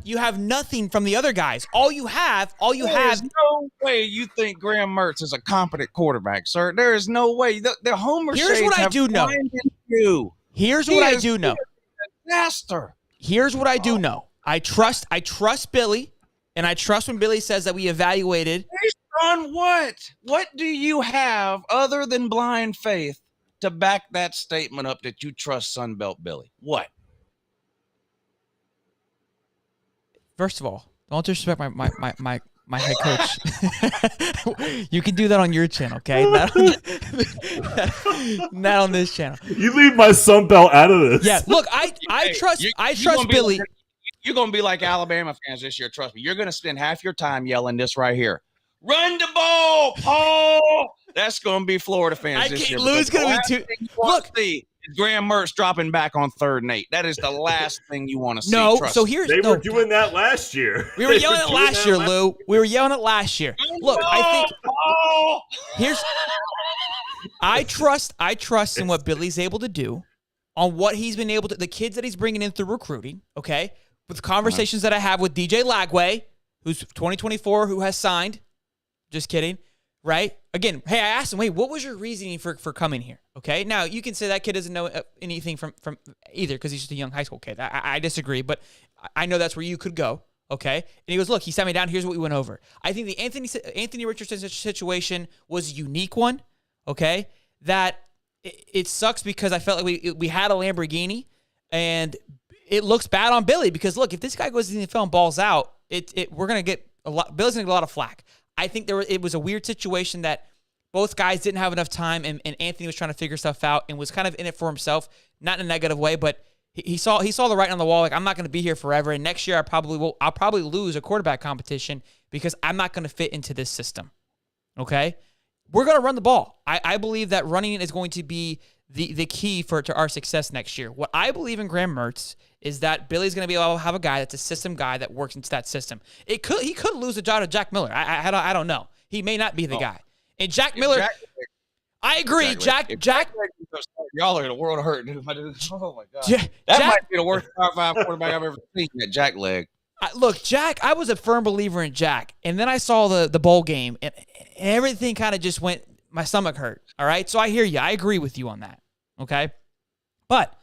You have nothing from the other guys. There's no way you think Graham Mertz is a competent quarterback, sir. There is no way. The Homer Here's what I do know. Here's what I do know. Disaster. Here's what I do know. I trust Billy, and I trust when Billy says that we evaluated. On what? What do you have other than blind faith to back that statement up that you trust Sunbelt Billy? What? First of all, don't disrespect my head coach. You can do that on your channel, okay? Not on this channel. You leave my Sunbelt out of this. Yeah, look, I trust Billy. You're going to be like Alabama fans this year. Trust me. You're going to spend half your time yelling this right here. Run the ball, Paul. That's going to be Florida fans this year. Lou's going to be too. Look, Graham Mertz dropping back on 3rd and 8. That is the last thing you want to see. No, so here's they were doing that last year. We were yelling it last year, Lou. We were yelling it last year. Look, I think I trust in what Billy's able to do, on what he's been able to, the kids that he's bringing in through recruiting. Okay, with conversations that I have with DJ Lagway, who's 2024, who has signed. Just kidding, right? Again, hey, I asked him, hey, what was your reasoning for coming here? Okay, now you can say that kid doesn't know anything from either because he's just a young high school kid. I disagree, but I know that's where you could go, okay? And he goes, look, he sat me down, here's what we went over. I think the Anthony Richardson situation was a unique one, okay? That it sucks because I felt like we had a Lamborghini, and it looks bad on Billy because, look, if this guy goes to the NFL and balls out, we're going to get Billy's going to get a lot of flack. I think it was a weird situation that both guys didn't have enough time, and Anthony was trying to figure stuff out and was kind of in it for himself, not in a negative way, but he saw the writing on the wall. Like, I'm not going to be here forever, and next year I'll probably lose a quarterback competition because I'm not going to fit into this system. Okay, we're going to run the ball. I believe that running is going to be the key to our success next year. What I believe in Graham Mertz is that Billy's going to be able to have a guy that's a system guy that works into that system. He could lose the job to Jack Miller. I don't know. He may not be the guy. And Jack Miller, I agree. Jack. Y'all are in a world of hurt, dude. Oh my god, that might be the worst Power 5 quarterback I've ever seen. That Jack leg. Look, Jack. I was a firm believer in Jack, and then I saw the bowl game, and everything kind of just went. My stomach hurt. All right, so I hear you. I agree with you on that. Okay, but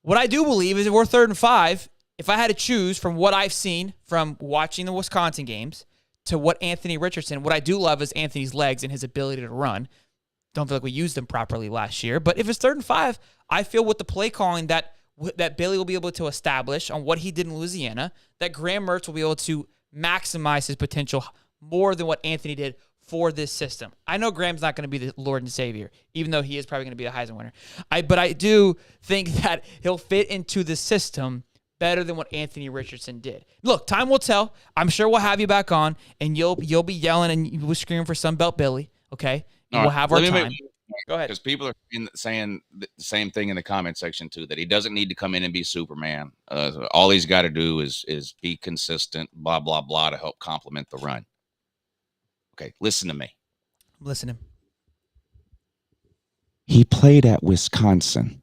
what I do believe is if we're 3rd and 5, if I had to choose from what I've seen from watching the Wisconsin games to what Anthony Richardson, what I do love is Anthony's legs and his ability to run. Don't feel like we used them properly last year. But if it's 3rd and 5, I feel with the play calling that Billy will be able to establish on what he did in Louisiana, that Graham Mertz will be able to maximize his potential more than what Anthony did for this system. I know Graham's not going to be the Lord and Savior, even though he is probably going to be the Heisman winner. But I do think that he'll fit into the system better than what Anthony Richardson did. Look, time will tell. I'm sure we'll have you back on, and you'll be yelling and you'll scream for Sunbelt Billy, okay? And we'll have our time. Go ahead. Because people are saying the same thing in the comment section, too, that he doesn't need to come in and be Superman. All he's got to do is be consistent, blah, blah, blah, to help complement the run. Okay, listen to me. I'm listening. He played at Wisconsin.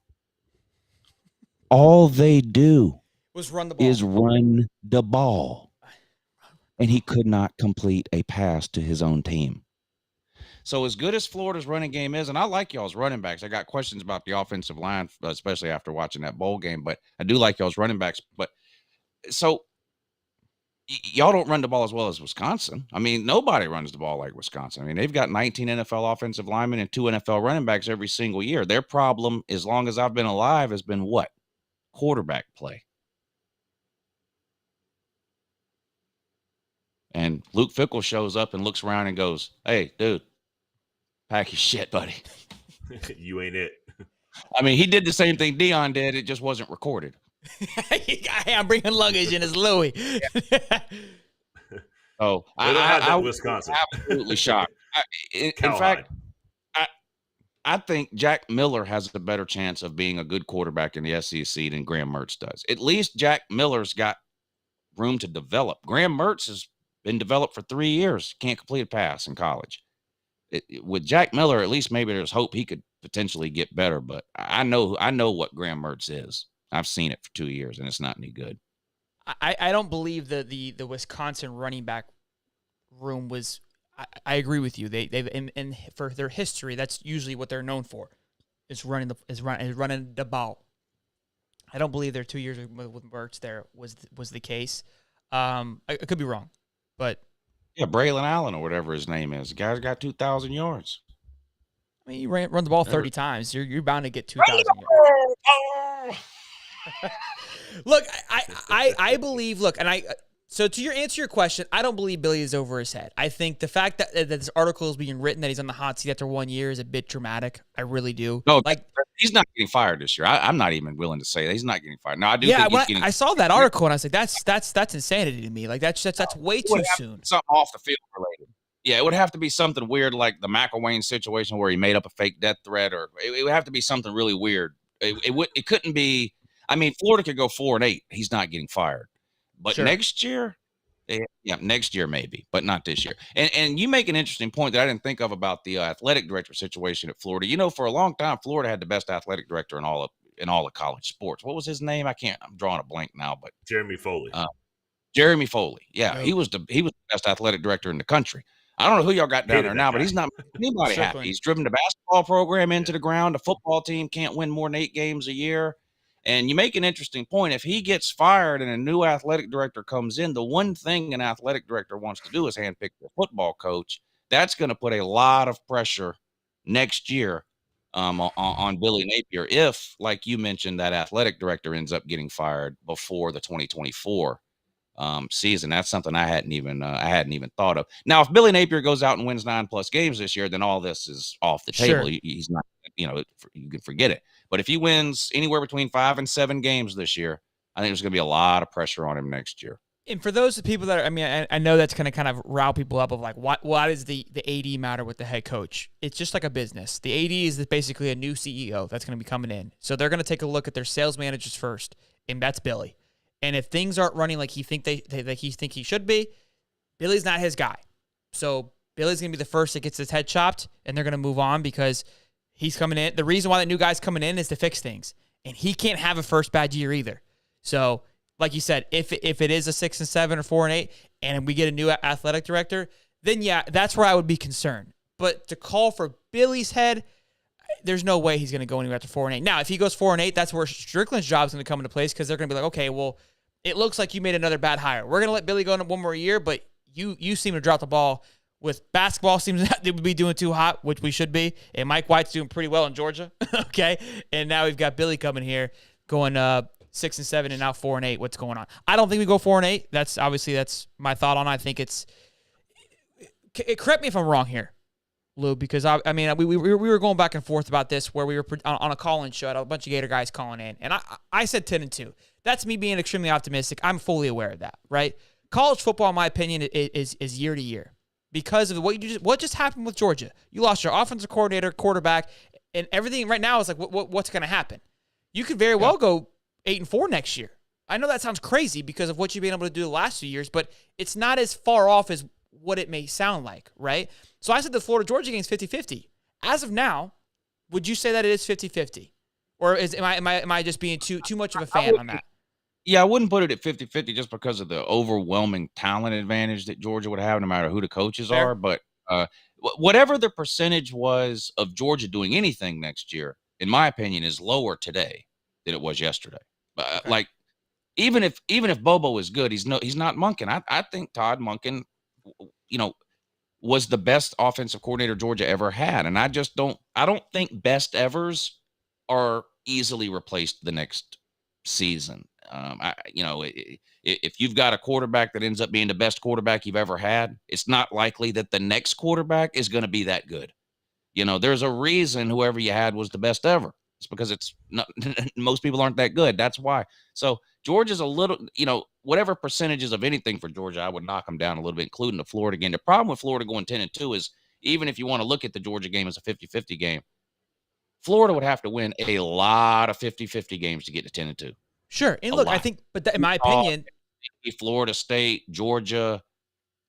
All they do was run the ball. Is run the ball. And he could not complete a pass to his own team. So as good as Florida's running game is, and I like y'all's running backs. I got questions about the offensive line, especially after watching that bowl game, but I do like y'all's running backs. But so y'all don't run the ball as well as Wisconsin. I mean, nobody runs the ball like Wisconsin. I mean, they've got 19 NFL offensive linemen and 2 NFL running backs every single year. Their problem, as long as I've been alive, has been what? Quarterback play. And Luke Fickell shows up and looks around and goes, "Hey, dude, pack your shit, buddy." You ain't it. I mean, he did the same thing Dion did. It just wasn't recorded. Hey, I'm bringing luggage in as Louis. So I was Wisconsin. absolutely shocked. In fact, I think Jack Miller has a better chance of being a good quarterback in the SEC than Graham Mertz does. At least Jack Miller's got room to develop. Graham Mertz has been developed for 3 years. Can't complete a pass in college. With Jack Miller, at least maybe there's hope he could potentially get better. But I know what Graham Mertz is. I've seen it for 2 years, and it's not any good. I don't believe the Wisconsin running back room was. I agree with you. They've and for their history, that's usually what they're known for, is running the ball. I don't believe their 2 years with Mertz there was the case. I could be wrong, but yeah, Braylon Allen or whatever his name is, the guy's got 2,000 yards. I mean, you run the ball 30 times, you're bound to get 2,000 yards. Look, I believe. Look, and so to answer your question, I don't believe Billy is over his head. I think the fact that this article is being written that he's on the hot seat after 1 year is a bit dramatic. I really do. No, like he's not getting fired this year. I'm not even willing to say that he's not getting fired. No, I do. Yeah, think he's getting. I saw that article and I was like, that's insanity to me. Like that's way too soon. Something off the field related. Yeah, it would have to be something weird like the McElwain situation where he made up a fake death threat, or it would have to be something really weird. It couldn't be. I mean, Florida could go 4-8. He's not getting fired. But Sure. next year, next year maybe, but not this year. And you make an interesting point that I didn't think of about the athletic director situation at Florida. You know, for a long time, Florida had the best athletic director in all of college sports. What was his name? I'm drawing a blank now, but Jeremy Foley. Jeremy Foley. Yeah, Oh. he was the best athletic director in the country. I don't know who y'all got down there now, but he's not making anybody happy. He's driven the basketball program into the ground. The football team can't win more than 8 games a year. And you make an interesting point. If he gets fired and a new athletic director comes in, the one thing an athletic director wants to do is handpick the football coach. That's going to put a lot of pressure next year on Billy Napier if, like you mentioned, that athletic director ends up getting fired before the 2024 season. That's something I hadn't even thought of. Now, if Billy Napier goes out and wins 9+ games this year, then all this is off the table. Sure. He's not, you can forget it. But if he wins anywhere between 5 and 7 games this year, I think there's going to be a lot of pressure on him next year. And for those people that I know that's going to kind of rile people up of like, why does the AD matter with the head coach? It's just like a business. The AD is basically a new CEO that's going to be coming in. So they're going to take a look at their sales managers first, and that's Billy. And if things aren't running like he think he should be, Billy's not his guy. So Billy's going to be the first that gets his head chopped, and they're going to move on because he's coming in. The reason why the new guy's coming in is to fix things, and he can't have a first bad year either. So, like you said, if it is a 6 and 7 or 4 and 8, and we get a new athletic director, then yeah, that's where I would be concerned. But to call for Billy's head, there's no way he's going to go anywhere after 4 and 8. Now, if he goes 4 and 8, that's where Strickland's job is going to come into place because they're going to be like, okay, well, it looks like you made another bad hire. We're going to let Billy go in 1 more year, but you seem to drop the ball. With basketball seems to be doing too hot, which we should be. And Mike White's doing pretty well in Georgia. Okay. And now we've got Billy coming here going 6 and 7 and now 4 and 8. What's going on? I don't think we go 4 and 8. That's my thought on it. I think correct me if I'm wrong here, Lou, because we were going back and forth about this where we were on a call-in show, a bunch of Gator guys calling in. And I said 10 and 2. That's me being extremely optimistic. I'm fully aware of that, right? College football, in my opinion, is year to year. Because of what just happened with Georgia. You lost your offensive coordinator, quarterback, and everything right now is like, what's going to happen? You could very well go 8 and 4 next year. I know that sounds crazy because of what you've been able to do the last few years, but it's not as far off as what it may sound like, right? So I said the Florida-Georgia game is 50-50. As of now, would you say that it is 50-50? Or am I just being too much of a fan on that? Yeah, I wouldn't put it at 50-50 just because of the overwhelming talent advantage that Georgia would have no matter who the coaches are. But whatever the percentage was of Georgia doing anything next year, in my opinion, is lower today than it was yesterday. Okay. Like even if Bobo is good, he's not Monken. I think Todd Monken, was the best offensive coordinator Georgia ever had, and I don't think best evers are easily replaced the next season. If you've got a quarterback that ends up being the best quarterback you've ever had, it's not likely that the next quarterback is going to be that good. There's a reason whoever you had was the best ever. It's because it's not, most people aren't that good. That's why. So Georgia's a little, whatever percentages of anything for Georgia, I would knock them down a little bit, including the Florida game. The problem with Florida going 10-2 is, even if you want to look at the Georgia game as a 50-50 game, Florida would have to win a lot of 50-50 games to get to 10-2. Sure. And look, I think, but in my opinion, Florida State, Georgia,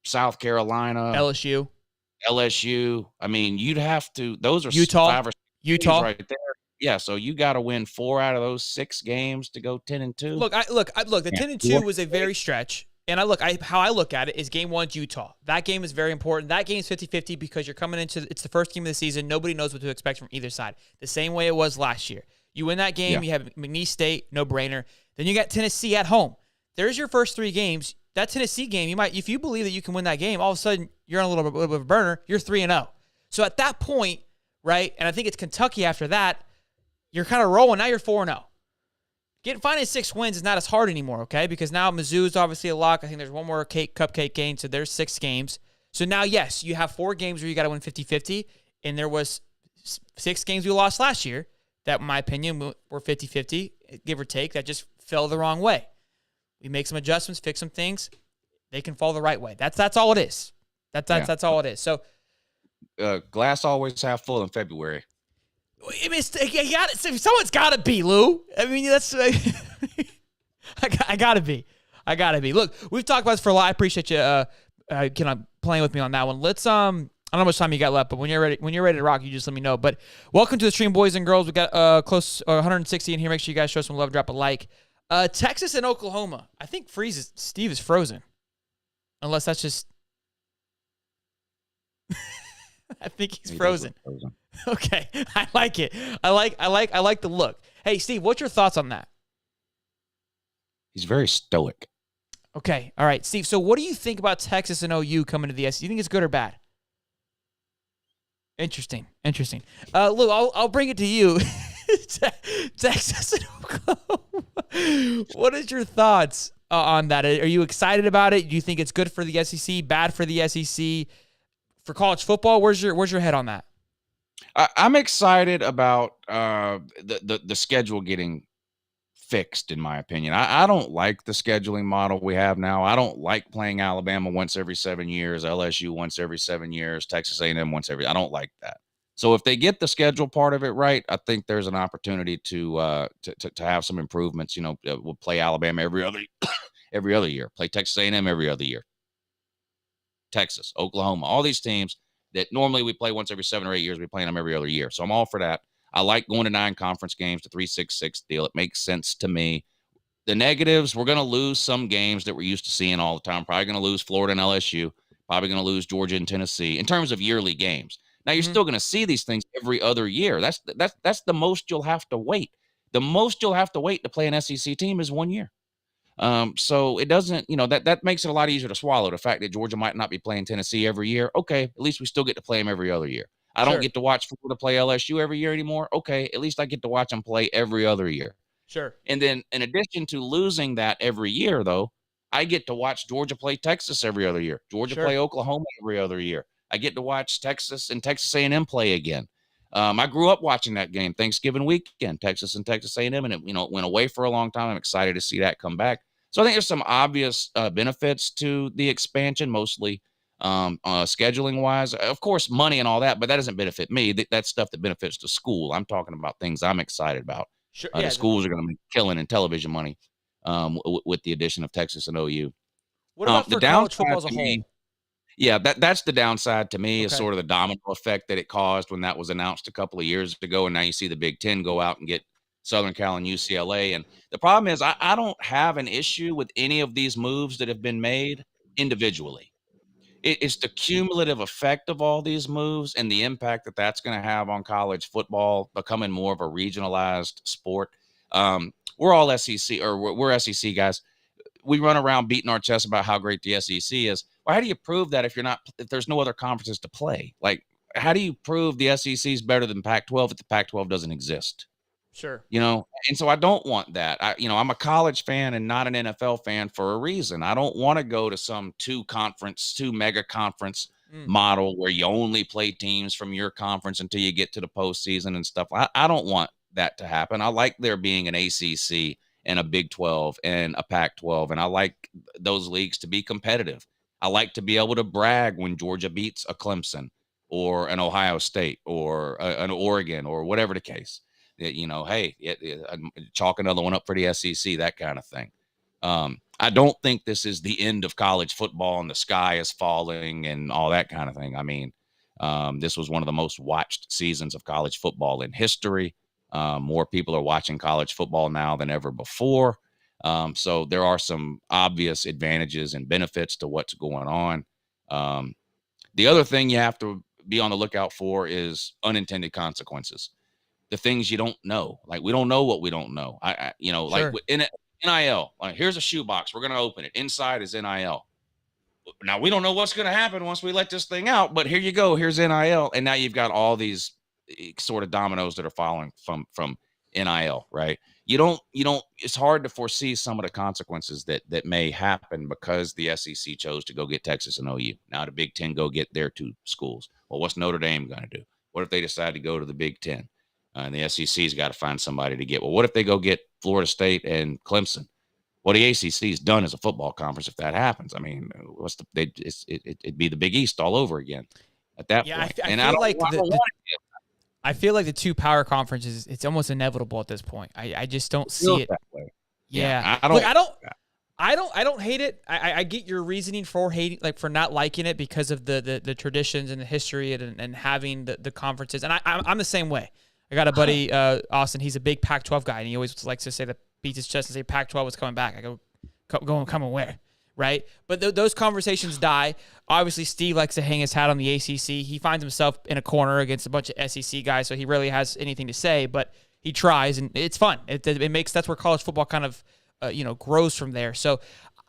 South Carolina, LSU. I mean, you'd have to, those are Utah, 5 or 6 games right there. Yeah, so you got to win 4 out of those 6 games to go 10-2. Look, the 10-2 was a very stretch. And how I look at it is game 1's Utah. That game is very important. That game is 50-50 because you're coming into, it's the first game of the season. Nobody knows what to expect from either side. The same way it was last year. You win that game, you have McNeese State, no brainer. Then you got Tennessee at home. There's your first 3 games. That Tennessee game, if you believe that you can win that game, all of a sudden you're on a little bit of a burner. You're 3-0. So at that point, right, and I think it's Kentucky after that, you're kind of rolling. Now you're 4-0. Finding 6 wins is not as hard anymore, okay? Because now Mizzou's obviously a lock. I think there's one more cupcake game, so there's 6 games. So now, yes, you have 4 games where you got to win 50-50, and there was 6 games we lost last year that, in my opinion, were 50-50, give or take, that just fell the wrong way. We make some adjustments, fix some things, they can fall the right way. That's all it is. That's all it is. So, glass always half full in February. I mean, someone's got to be, Lou. I mean, that's I got to be. Look, we've talked about this for a lot. I appreciate you playing with me on that one. Let's I don't know how much time you got left, but when you're ready to rock, you just let me know. But welcome to the stream, boys and girls. We got close 160 in here. Make sure you guys show some love, drop a like. Texas and Oklahoma. I think Steve is frozen, unless that's just. I think he's frozen. Okay, I like it. I like the look. Hey, Steve, what's your thoughts on that? He's very stoic. Okay, all right, Steve. So, what do you think about Texas and OU coming to the SEC? Do you think it's good or bad? Interesting. Lou, I'll bring it to you. Texas and Oklahoma. What is your thoughts on that? Are you excited about it? Do you think it's good for the SEC? Bad for the SEC? For college football, where's your head on that? I'm excited about the schedule getting fixed, in my opinion. I don't like the scheduling model we have now. I don't like playing Alabama once every 7 years, LSU once every 7 years, Texas A&M once every. I don't like that. So if they get the schedule part of it right, I think there's an opportunity to have some improvements. We'll play Alabama every other year, play Texas A&M every other year. Texas, Oklahoma, all these teams that normally we play once every 7 or 8 years, we play them every other year. So I'm all for that. I like going to 9 conference games, the 3-6-6 deal. It makes sense to me. The negatives, we're going to lose some games that we're used to seeing all the time. Probably going to lose Florida and LSU. Probably going to lose Georgia and Tennessee in terms of yearly games. Now, you're still going to see these things every other year. That's the most you'll have to wait. The most you'll have to wait to play an SEC team is 1 year. So it doesn't, that makes it a lot easier to swallow. The fact that Georgia might not be playing Tennessee every year. Okay, at least we still get to play them every other year. I don't get to watch Florida play LSU every year anymore. Okay, at least I get to watch them play every other year. Sure. And then in addition to losing that every year, though, I get to watch Georgia play Texas every other year. Georgia play Oklahoma every other year. I get to watch Texas and Texas A&M play again. I grew up watching that game Thanksgiving weekend, Texas and Texas A&M, and it went away for a long time. I'm excited to see that come back. So I think there's some obvious benefits to the expansion, mostly scheduling wise. Of course, money and all that, but that doesn't benefit me. That's stuff that benefits the school. I'm talking about things I'm excited about. Sure. The schools are going to be killing in television money with the addition of Texas and OU. What about for college football as a whole? Yeah, that's the downside to me is sort of the domino effect that it caused when that was announced a couple of years ago, and now you see the Big Ten go out and get Southern Cal and UCLA. And the problem is I don't have an issue with any of these moves that have been made individually. It's the cumulative effect of all these moves and the impact that that's going to have on college football becoming more of a regionalized sport. We're all SEC, or we're SEC guys. We run around beating our chests about how great the SEC is. Well, how do you prove that if there's no other conferences to play? Like, how do you prove the SEC is better than Pac-12 if the Pac-12 doesn't exist? Sure. And so I don't want that. I'm a college fan and not an NFL fan for a reason. I don't want to go to some two mega conference model where you only play teams from your conference until you get to the postseason and stuff. I don't want that to happen. I like there being an ACC and a Big 12 and a Pac-12, and I like those leagues to be competitive. I like to be able to brag when Georgia beats a Clemson or an Ohio State or an Oregon or whatever the case. Hey, chalk another one up for the SEC, that kind of thing. I don't think this is the end of college football and the sky is falling and all that kind of thing. I mean, this was one of the most watched seasons of college football in history. More people are watching college football now than ever before. So there are some obvious advantages and benefits to what's going on. The other thing you have to be on the lookout for is unintended consequences. The things you don't know. Like, we don't know what we don't know. Sure. Like in NIL, like, here's a shoebox. We're going to open it. Inside is NIL. Now, we don't know what's going to happen once we let this thing out, but here you go. Here's NIL. And now you've got all these sort of dominoes that are following from NIL, right? You don't, it's hard to foresee some of the consequences that may happen because the SEC chose to go get Texas and OU. Now the Big Ten go get their two schools. Well, what's Notre Dame going to do? What if they decide to go to the Big Ten? And the SEC's got to find somebody to get. Well, what if they go get Florida State and Clemson? Well, the ACC's done as a football conference if that happens. I mean, it'd be the Big East all over again at that point. I feel like the two power conferences, it's almost inevitable at this point. I just don't see it that way. Yeah. I don't hate it. I get your reasoning for hating, like for not liking it because of the traditions and the history and having the conferences. And I'm the same way. I got a buddy, Austin. He's a big Pac-12 guy, and he always likes to say that, beats his chest and say Pac-12 was coming back. I go and where, right? But those conversations die. Obviously, Steve likes to hang his hat on the ACC. He finds himself in a corner against a bunch of SEC guys, so he rarely has anything to say. But he tries, and it's fun. It makes that's where college football kind of grows from there. So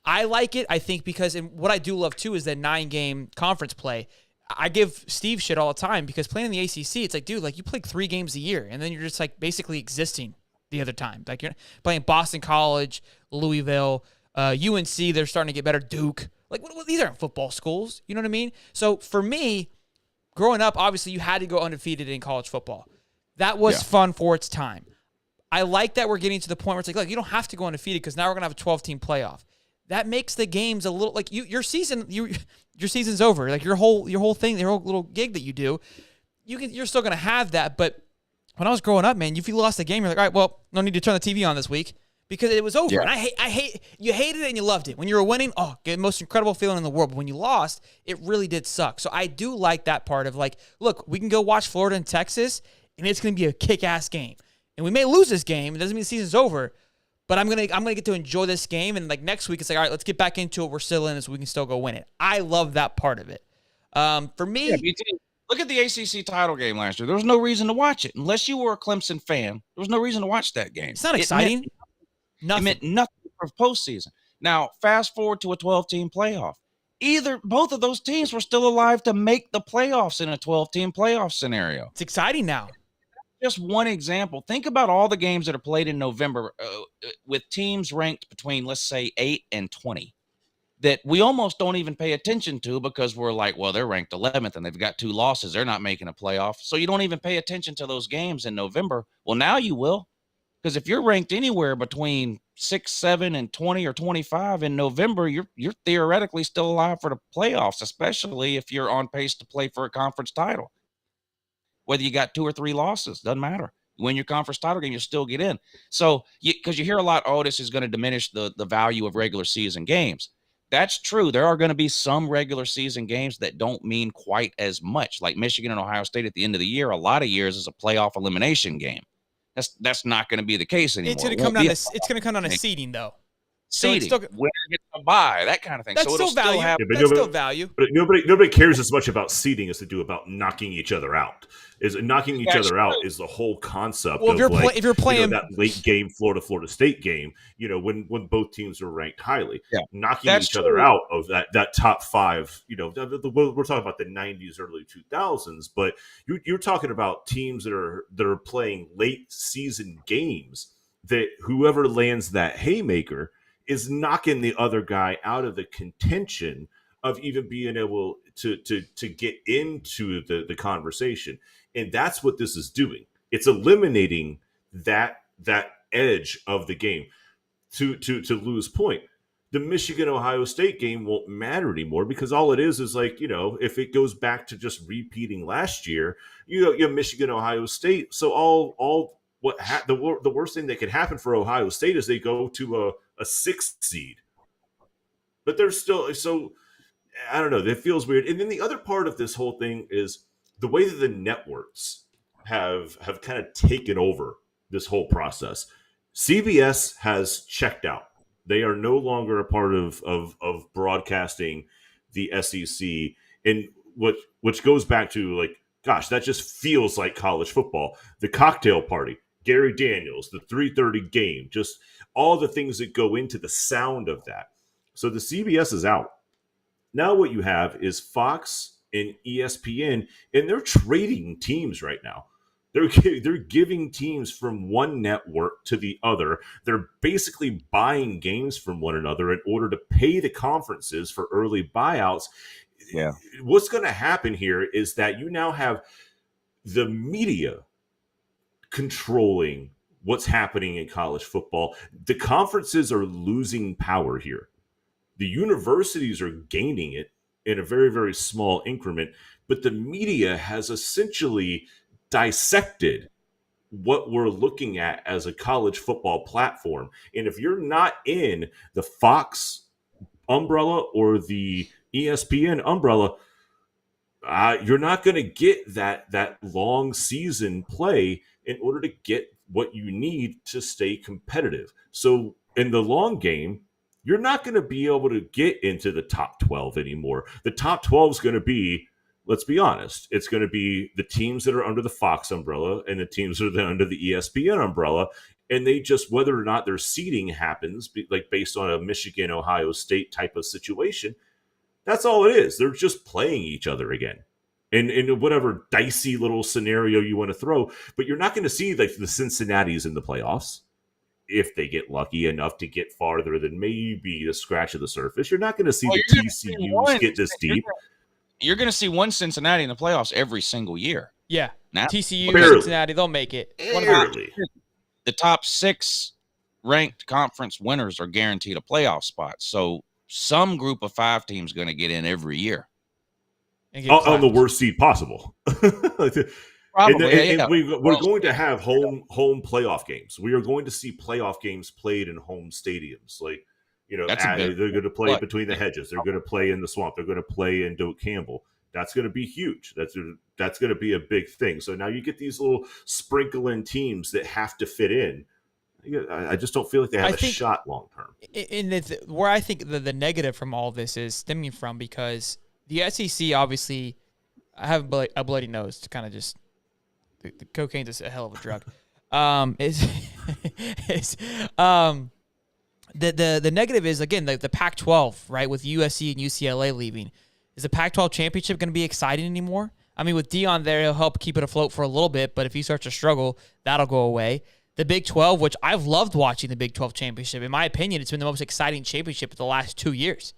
I like it. I think because and what I do love too is that 9-game conference play. I give Steve shit all the time because playing in the ACC, it's like, dude, like you play 3 games a year, and then you're just like basically existing the other time. Like you're playing Boston College, Louisville, UNC. They're starting to get better. Duke. Like these aren't football schools. You know what I mean? So for me, growing up, obviously you had to go undefeated in college football. That was fun for its time. I like that we're getting to the point where it's like, look, you don't have to go undefeated because now we're gonna have a 12-team playoff. That makes the games a little like your season's over. Like your whole thing, your whole little gig that you do, you're still gonna have that. But when I was growing up, man, if you lost the game, you're like, all right, well, no need to turn the TV on this week because it was over. Yeah. And I hate you hated it and you loved it. When you were winning, the most incredible feeling in the world. But when you lost, it really did suck. So I do like that part of like, look, we can go watch Florida and Texas, and it's gonna be a kick-ass game. And we may lose this game. It doesn't mean the season's over. But I'm gonna get to enjoy this game, and like next week, it's like, all right, let's get back into it. We're still in it, so we can still go win it. I love that part of it. For me, look at the ACC title game last year. There was no reason to watch it unless you were a Clemson fan. There was no reason to watch that game. It's not exciting. It meant nothing for postseason. Now, fast forward to a 12-team playoff. Both of those teams were still alive to make the playoffs in a 12-team playoff scenario. It's exciting now. Just one example. Think about all the games that are played in November with teams ranked between, let's say, 8 and 20 that we almost don't even pay attention to because we're like, well, they're ranked 11th and they've got 2 losses. They're not making a playoff. So you don't even pay attention to those games in November. Well, now you will, because if you're ranked anywhere between 6, 7, and 20 or 25 in November, you're theoretically still alive for the playoffs, especially if you're on pace to play for a conference title. Whether you got 2 or 3 losses, doesn't matter. You win your conference title game, you'll still get in. So, because you hear a lot, this is going to diminish the value of regular season games. That's true. There are going to be some regular season games that don't mean quite as much. Like Michigan and Ohio State at the end of the year, a lot of years is a playoff elimination game. That's not going to be the case anymore. It's going to come down to seeding, though. seeding, still- winner gets a bye, that kind of thing. That's So it'll still value. have. Yeah, but That's still value. But nobody cares as much about seeding as they do about knocking each other out. Is knocking each That's other out true. is the whole concept Well, of if you're playing that late game Florida State game, when both teams are ranked highly, Yeah, knocking that's each other true. out of that top five. We're talking about the 90s, early 2000s, but you're talking about teams that are playing late season games that whoever lands that haymaker is knocking the other guy out of the contention of even being able to get into the conversation. And that's what this is doing. It's eliminating that edge of the game. To Lou's point, the Michigan-Ohio State game won't matter anymore because all it is like, if it goes back to just repeating last year, you have Michigan-Ohio State. So all the worst thing that could happen for Ohio State is they go to a 6th seed. But they're still, so I don't know, that feels weird. And then the other part of this whole thing is the way that the networks have kind of taken over this whole process. CBS has checked out. They are no longer a part of broadcasting the SEC, and which goes back to, like, gosh, that just feels like college football. The cocktail party, Gary Daniels, the 3:30 game, just all the things that go into the sound of that. So the CBS is out. Now what you have is Fox and ESPN, and they're trading teams right now. They're giving teams from one network to the other. They're basically buying games from one another in order to pay the conferences for early buyouts. Yeah. What's going to happen here is that you now have the media controlling what's happening in college football. The conferences are losing power here. The universities are gaining it in a very, very small increment, but the media has essentially dissected what we're looking at as a college football platform. And if you're not in the Fox umbrella or the ESPN umbrella, you're not going to get that long season play in order to get what you need to stay competitive. So in the long game, you're not going to be able to get into the top 12 anymore. The top 12 is going to be, let's be honest, it's going to be the teams that are under the Fox umbrella and the teams that are under the ESPN umbrella. And they just, whether or not their seeding happens, like based on a Michigan, Ohio State type of situation, that's all it is. They're just playing each other again. In whatever dicey little scenario you want to throw. But you're not going to see like the Cincinnatis in the playoffs. If they get lucky enough to get farther than maybe the scratch of the surface, you're not going to see the TCUs get this deep. You're going to see one Cincinnati in the playoffs every single year. Yeah. Now, TCU, barely. Cincinnati, they'll make it. Barely. The top 6 ranked conference winners are guaranteed a playoff spot. So some group of 5 teams going to get in every year. On the worst seed possible. Probably, and we're going to have home playoff games. We are going to see playoff games played in home stadiums. Like, they're going to play between the hedges. They're going to play in the swamp. They're going to play in Doak Campbell. That's going to be huge. That's going to be a big thing. So now you get these little sprinkle in teams that have to fit in. I just don't feel like they have a shot long term. Where I think the negative from all this is stemming from, because the SEC, obviously, I have a bloody nose to kind of just. The cocaine's a hell of a drug. The negative is, again, the Pac-12, right, with USC and UCLA leaving. Is the Pac-12 championship going to be exciting anymore? I mean, with Dion there, he'll help keep it afloat for a little bit, but if he starts to struggle, that'll go away. The Big 12, which I've loved watching the Big 12 championship. In my opinion, it's been the most exciting championship of the last 2 years.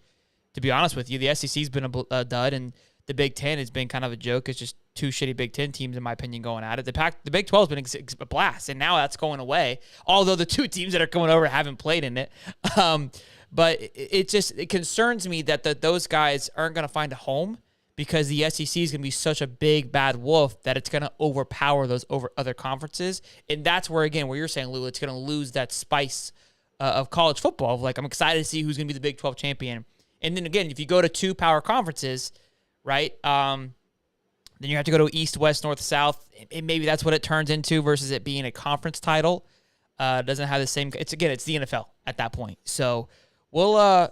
To be honest with you, the SEC's been a dud, and the Big 10 has been kind of a joke. It's just 2 shitty Big 10 teams, in my opinion, going at it. The Big 12 has been a blast, and now that's going away, although the 2 teams that are coming over haven't played in it. But it concerns me that those guys aren't going to find a home, because the SEC is going to be such a big, bad wolf that it's going to overpower those other conferences. And that's where, again, where you're saying, Lou, it's going to lose that spice of college football. Like, I'm excited to see who's going to be the Big 12 champion. And then, again, if you go to 2 power conferences, right, then you have to go to East, West, North, South, and maybe that's what it turns into versus it being a conference title. It doesn't have the same – it's the NFL at that point. So It'll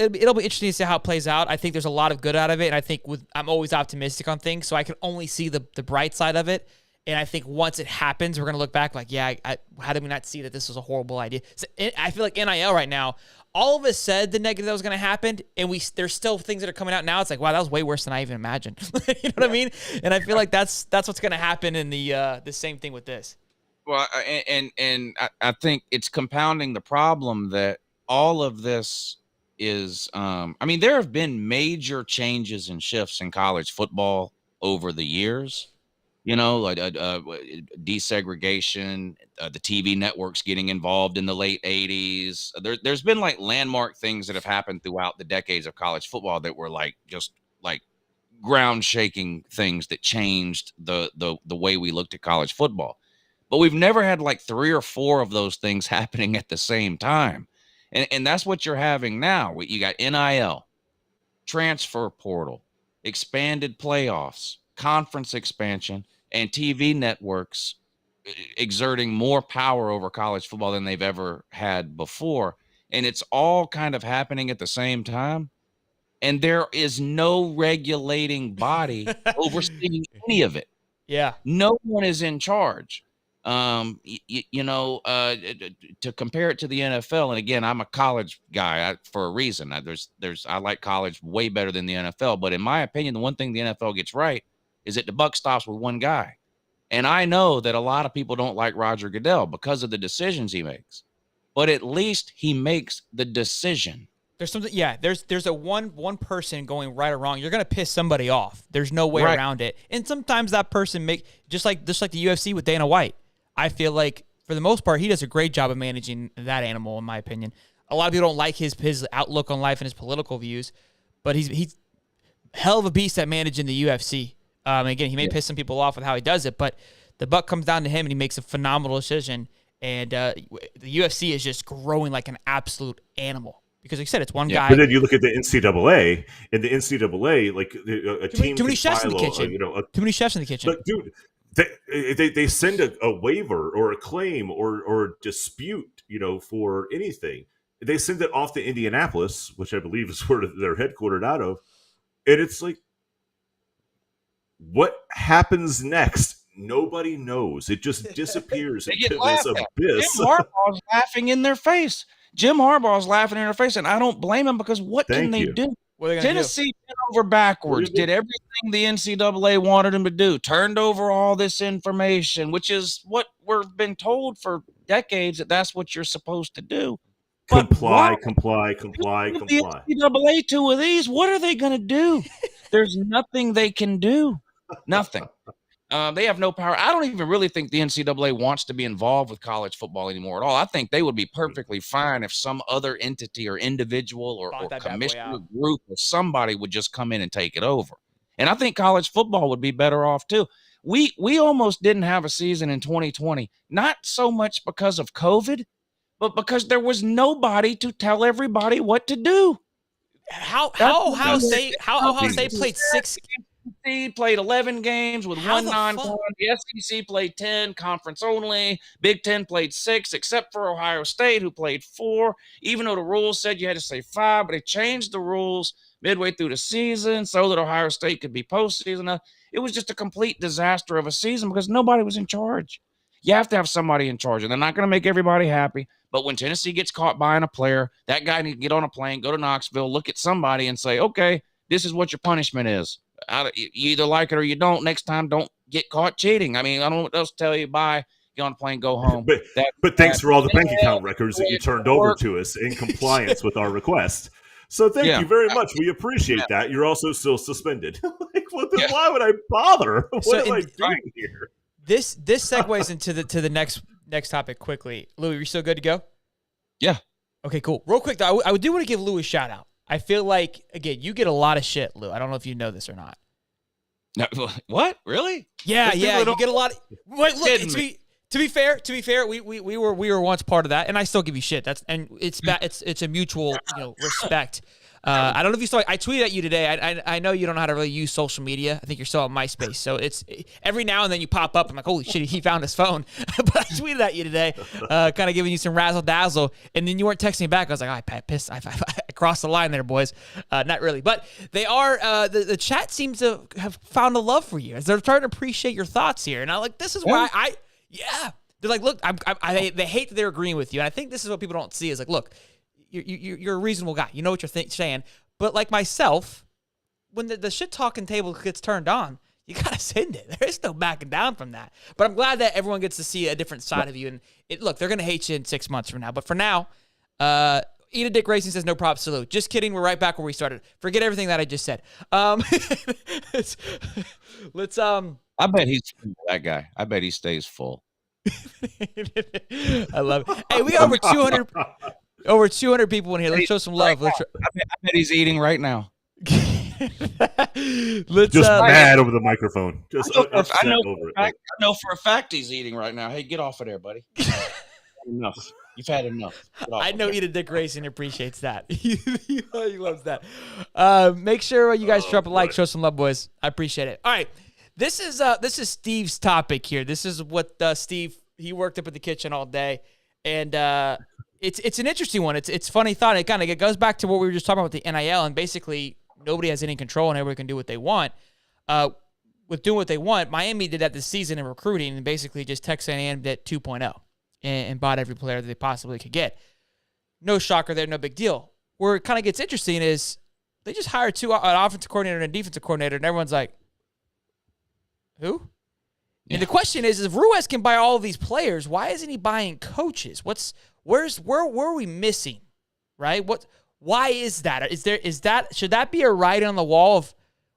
be interesting to see how it plays out. I think there's a lot of good out of it, and I think I'm always optimistic on things, so I can only see the bright side of it. And I think once it happens, we're gonna look back like, yeah, how did we not see that this was a horrible idea? So I feel like NIL right now, all of us said the negative that was gonna happen, and there's still things that are coming out now. It's like, wow, that was way worse than I even imagined. You know what I mean? And I feel like that's what's gonna happen in the same thing with this. Well, and I think it's compounding the problem that all of this is. I mean, there have been major changes and shifts in college football over the years. You know, like desegregation, the TV networks getting involved in the late 80s. There's been like landmark things that have happened throughout the decades of college football that were like just like ground shaking things that changed the way we looked at college football. But we've never had like 3 or 4 of those things happening at the same time. And that's what you're having now. You got NIL, transfer portal, expanded playoffs, conference expansion, and TV networks exerting more power over college football than they've ever had before. And it's all kind of happening at the same time. And there is no regulating body overseeing any of it. Yeah. No one is in charge. To compare it to the NFL, and again, I'm a college guy for a reason. I like college way better than the NFL. But in my opinion, the one thing the NFL gets right is that the buck stops with one guy. And I know that a lot of people don't like Roger Goodell because of the decisions he makes, but at least he makes the decision. There's something, yeah. There's a one person going right or wrong. You're gonna piss somebody off. There's no way around it. And sometimes that person just like the UFC with Dana White. I feel like for the most part he does a great job of managing that animal, in my opinion. A lot of people don't like his outlook on life and his political views, but he's hell of a beast at managing the UFC. Again, he may piss some people off with how he does it, but the buck comes down to him, and he makes a phenomenal decision. And the UFC is just growing like an absolute animal because, like I said, it's one guy. But then you look at the NCAA, and the NCAA, like a team, too many chefs in the kitchen. Too many chefs in the kitchen. But dude, they send a waiver or a claim or dispute, for anything. They send it off to Indianapolis, which I believe is where they're headquartered out of, and it's like, what happens next? Nobody knows. It just disappears into this abyss. Jim Harbaugh's laughing in their face. And I don't blame him because what can they do? Tennessee bent over backwards, did everything the NCAA wanted them to do, turned over all this information, which is what we've been told for decades that's what you're supposed to do. Comply. The NCAA 2 of these, what are they going to do? There's nothing they can do. Nothing. They have no power. I don't even really think the NCAA wants to be involved with college football anymore at all. I think they would be perfectly fine if some other entity or individual or commissioner group or somebody would just come in and take it over. And I think college football would be better off too. We almost didn't have a season in 2020, not so much because of COVID, but because there was nobody to tell everybody what to do. Ohio State played 6 played 11 games with one non-con. The SEC played 10, conference only. Big Ten played 6, except for Ohio State, who played 4, even though the rules said you had to say 5, but they changed the rules midway through the season so that Ohio State could be postseason. It was just a complete disaster of a season because nobody was in charge. You have to have somebody in charge, and they're not going to make everybody happy. But when Tennessee gets caught buying a player, that guy needs to get on a plane, go to Knoxville, look at somebody and say, okay, this is what your punishment is. You either like it or you don't. Next time, don't get caught cheating. I mean, I don't know what else to tell you. Bye. Get on a plane, go home. But thanks for all the bank account records that you turned over to us in compliance with our request. So thank you very much. We appreciate that. You're also still suspended. Why would I bother? What am I doing here? This segues into the next topic quickly. Louis, are you still good to go? Yeah. Okay, cool. Real quick, though, I do want to give Louis a shout out. I feel like, again, you get a lot of shit, Lou. I don't know if you know this or not. No, what? Really? Yeah. You get a lot of. Wait, look. To be fair, we were once part of that, and I still give you shit. It's a mutual respect. I don't know if you saw. I tweeted at you today. I know you don't know how to really use social media. I think you're still on MySpace, so it's every now and then you pop up. I'm like, holy shit, he found his phone. But I tweeted at you today, kind of giving you some razzle dazzle, and then you weren't texting me back. I was like, I pissed. I crossed the line there, boys. Not really, but they are. The chat seems to have found a love for you as they're starting to appreciate your thoughts here, and I like this is why yeah. They're like, look, they hate that they're agreeing with you, and I think this is what people don't see is like, look. You're a reasonable guy. You know what you're saying. But like myself, when the shit talking table gets turned on, you gotta send it. There is no backing down from that. But I'm glad that everyone gets to see a different side of you. And look, they're gonna hate you in 6 months from now. But for now, Eat a Dick Racing says no props salute. Just kidding. We're right back where we started. Forget everything that I just said. Let's I bet he's that guy. I bet he stays full. I love it. Hey, we got over 200. Over 200 people in here. Let's show some love. I bet he's eating right now. Let's just mad over the microphone. Just I know for a fact he's eating right now. Hey, get off of there, buddy. Enough. You've had enough. I know Eat a Dick Racing appreciates that. He loves that. Make sure you guys drop a like, show some love, boys. I appreciate it. All right, this is Steve's topic here. This is what Steve, he worked up at the kitchen all day, and it's an interesting one. It's funny thought. It goes back to what we were just talking about with the NIL, and basically nobody has any control and everybody can do what they want. With doing what they want, Miami did that this season in recruiting and basically just Texas A&M did 2.0 and bought every player that they possibly could get. No shocker there, no big deal. Where it kind of gets interesting is they just hired an offensive coordinator and a defensive coordinator, and everyone's like, who? Yeah. And the question is if Ruiz can buy all of these players, why isn't he buying coaches? Where are we missing? Right? Why is that? Should that be a write on the wall of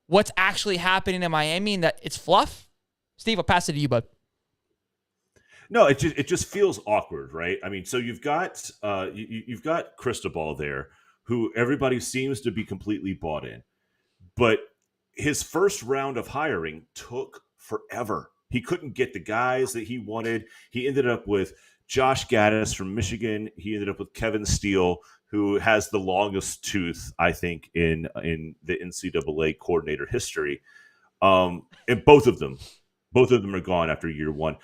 what's actually happening in Miami and that it's fluff? Steve, I'll pass it to you, bud. No, it just feels awkward, right? I mean, so you've got Cristobal there, who everybody seems to be completely bought in, but his first round of hiring took forever. He couldn't get the guys that he wanted. He ended up with Josh Gaddis from Michigan. He ended up with Kevin Steele, who has the longest tooth, I think, in the NCAA coordinator history. And both of them are gone after year one.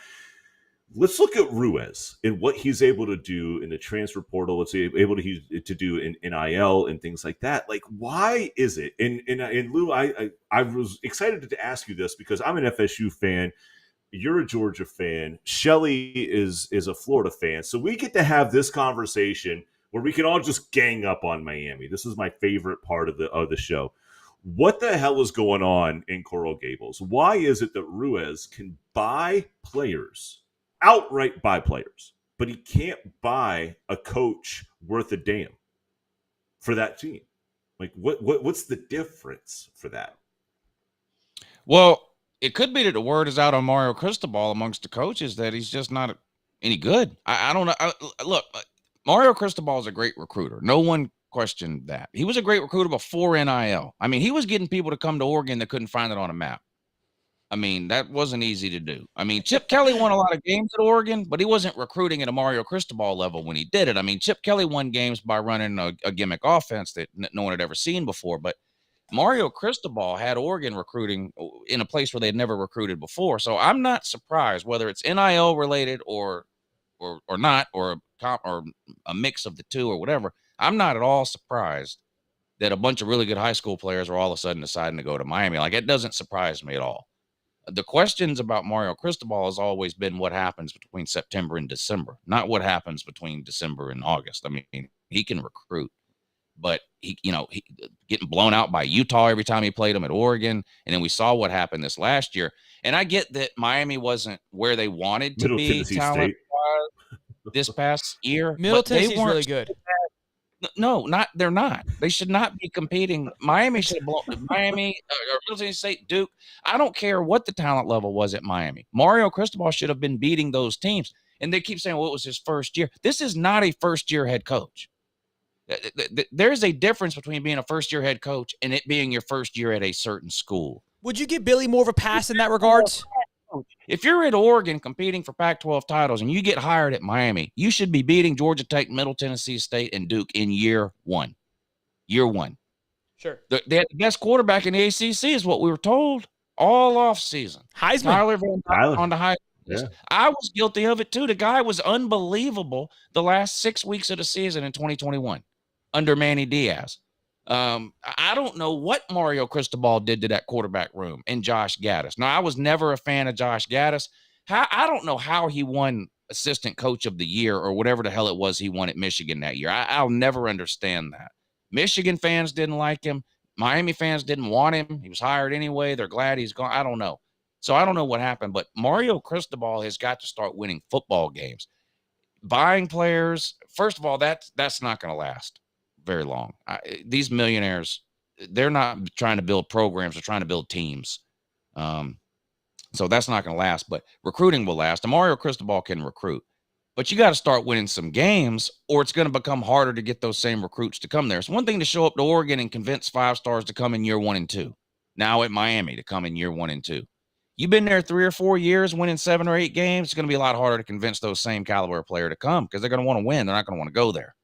Let's look at Ruiz and what he's able to do in the transfer portal. What's he able to do in NIL and things like that. Like, why is it? And Lou, I was excited to ask you this because I'm an FSU fan. You're a Georgia fan. Shelly is a Florida fan. So we get to have this conversation where we can all just gang up on Miami. This is my favorite part of the show. What the hell is going on in Coral Gables? Why is it that Ruiz can outright buy players, but he can't buy a coach worth a damn for that team? Like, what's the difference for that? Well, it could be that the word is out on Mario Cristobal amongst the coaches that he's just not any good. I don't know. Look, Mario Cristobal is a great recruiter. No one questioned that. He was a great recruiter before NIL. I mean, he was getting people to come to Oregon that couldn't find it on a map. I mean, that wasn't easy to do. I mean, Chip Kelly won a lot of games at Oregon, but he wasn't recruiting at a Mario Cristobal level when he did it. I mean, Chip Kelly won games by running a gimmick offense that no one had ever seen before, but Mario Cristobal had Oregon recruiting in a place where they'd never recruited before. So I'm not surprised whether it's NIL related or not, or a mix of the two or whatever. I'm not at all surprised that a bunch of really good high school players are all of a sudden deciding to go to Miami. Like, it doesn't surprise me at all. The questions about Mario Cristobal has always been what happens between September and December, not what happens between December and August. I mean, he can recruit, but he getting blown out by Utah every time he played them at Oregon. And then we saw what happened this last year. And I get that Miami wasn't where they wanted to be talent this past year. Middle Tennessee's really good. No, they're not. They should not be competing. Miami should have blown Miami or Middle Tennessee State, Duke. I don't care what the talent level was at Miami. Mario Cristobal should have been beating those teams. And they keep saying, well, it was his first year. This is not a first-year head coach. There's a difference between being a first-year head coach and it being your first year at a certain school. Would you give Billy more of a pass in that regards? If you're at Oregon competing for Pac-12 titles and you get hired at Miami, you should be beating Georgia Tech, Middle Tennessee State, and Duke in year one. Year one. Sure. They had the best quarterback in the ACC is what we were told all off season. Heisman. Tyler Van Dyke Tyler. on the high. Yeah. I was guilty of it too. The guy was unbelievable the last 6 weeks of the season in 2021 under Manny Diaz. I don't know what Mario Cristobal did to that quarterback room and Josh Gaddis. Now, I was never a fan of Josh Gaddis. I don't know how he won assistant coach of the year or whatever the hell it was he won at Michigan that year. I'll never understand that. Michigan fans didn't like him. Miami fans didn't want him. He was hired anyway. They're glad he's gone. I don't know. So I don't know what happened, but Mario Cristobal has got to start winning football games. Buying players, first of all, that's not going to last very long. These millionaires, they're not trying to build programs. They're trying to build teams. So that's not going to last, but recruiting will last. And Mario Cristobal can recruit. But you got to start winning some games or it's going to become harder to get those same recruits to come there. It's one thing to show up to Oregon and convince 5 stars to come in year 1 and 2. Now at Miami to come in year 1 and 2. You've been there 3 or 4 years, winning 7 or 8 games. It's going to be a lot harder to convince those same caliber player to come because they're going to want to win. They're not going to want to go there.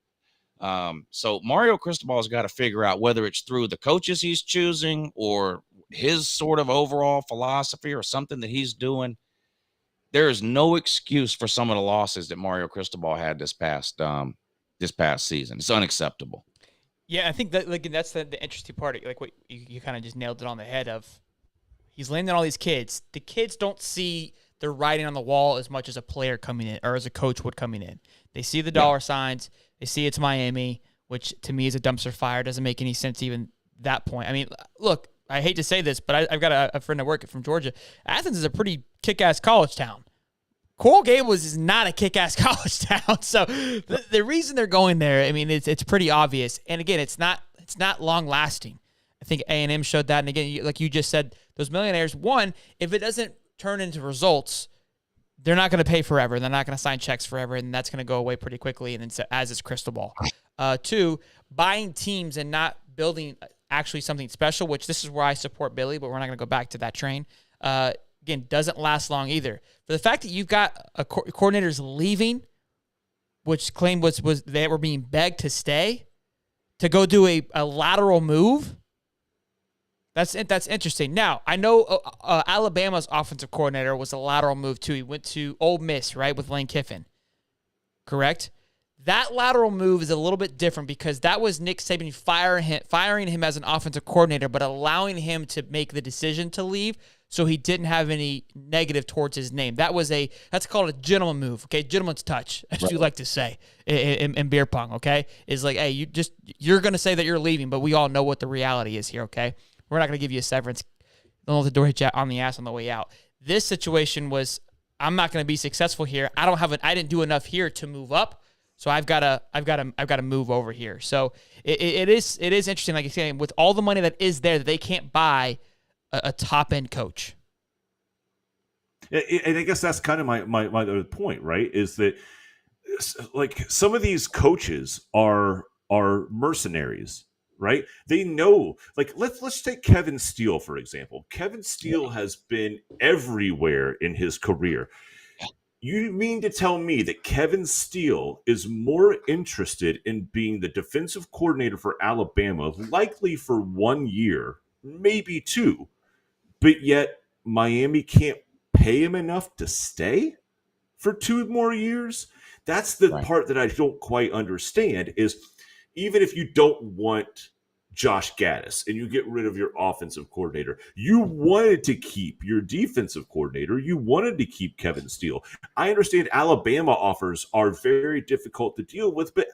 So Mario Cristobal has got to figure out whether it's through the coaches he's choosing or his sort of overall philosophy or something that he's doing. There is no excuse for some of the losses that Mario Cristobal had this past season. It's unacceptable. Yeah, I think that that's the interesting part. Like what you kind of just nailed it on the head of. He's landing all these kids. The kids don't see the writing on the wall as much as a player coming in or as a coach would coming in. They see the dollar signs. They see it's Miami, which to me is a dumpster fire. Doesn't make any sense even that point. I mean, look, I hate to say this, but I've got a friend at work from Georgia. Athens is a pretty kick-ass college town. Coral Gables is not a kick-ass college town. So the reason they're going there, I mean, it's pretty obvious. And again, it's not long-lasting. I think A&M showed that. And again, like you just said, those millionaires, one, if it doesn't turn into results, they're not going to pay forever. They're not going to sign checks forever, and that's going to go away pretty quickly, and then as is Cristobal. 2, buying teams and not building actually something special, which this is where I support Billy, but we're not going to go back to that train. Again, doesn't last long either. For the fact that you've got coordinators leaving, which claimed was they were being begged to stay, to go do a lateral move, that's interesting. Now, I know Alabama's offensive coordinator was a lateral move too. He went to Ole Miss, right, with Lane Kiffin. Correct? That lateral move is a little bit different because that was Nick Saban firing him as an offensive coordinator, but allowing him to make the decision to leave so he didn't have any negative towards his name. That's called a gentleman move, okay? Gentleman's touch, as you like to say in beer pong, okay? Is like, hey, you're going to say that you're leaving, but we all know what the reality is here, okay? We're not going to give you a severance. Don't let the door hit you on the ass on the way out. This situation was, I'm not going to be successful here. I didn't do enough here to move up, so I've got to move over here. So it is interesting, like you're saying, with all the money that is there, that they can't buy a top end coach. And I guess that's kind of my other point, right? Is that like some of these coaches are mercenaries. Right? They know, like, let's take Kevin Steele, for example. Kevin Steele has been everywhere in his career. You mean to tell me that Kevin Steele is more interested in being the defensive coordinator for Alabama, likely for 1 year, maybe 2, but yet Miami can't pay him enough to stay for 2 more years? That's the part that I don't quite understand is, even if you don't want Josh Gaddis and you get rid of your offensive coordinator, you wanted to keep your defensive coordinator. You wanted to keep Kevin Steele. I understand Alabama offers are very difficult to deal with, but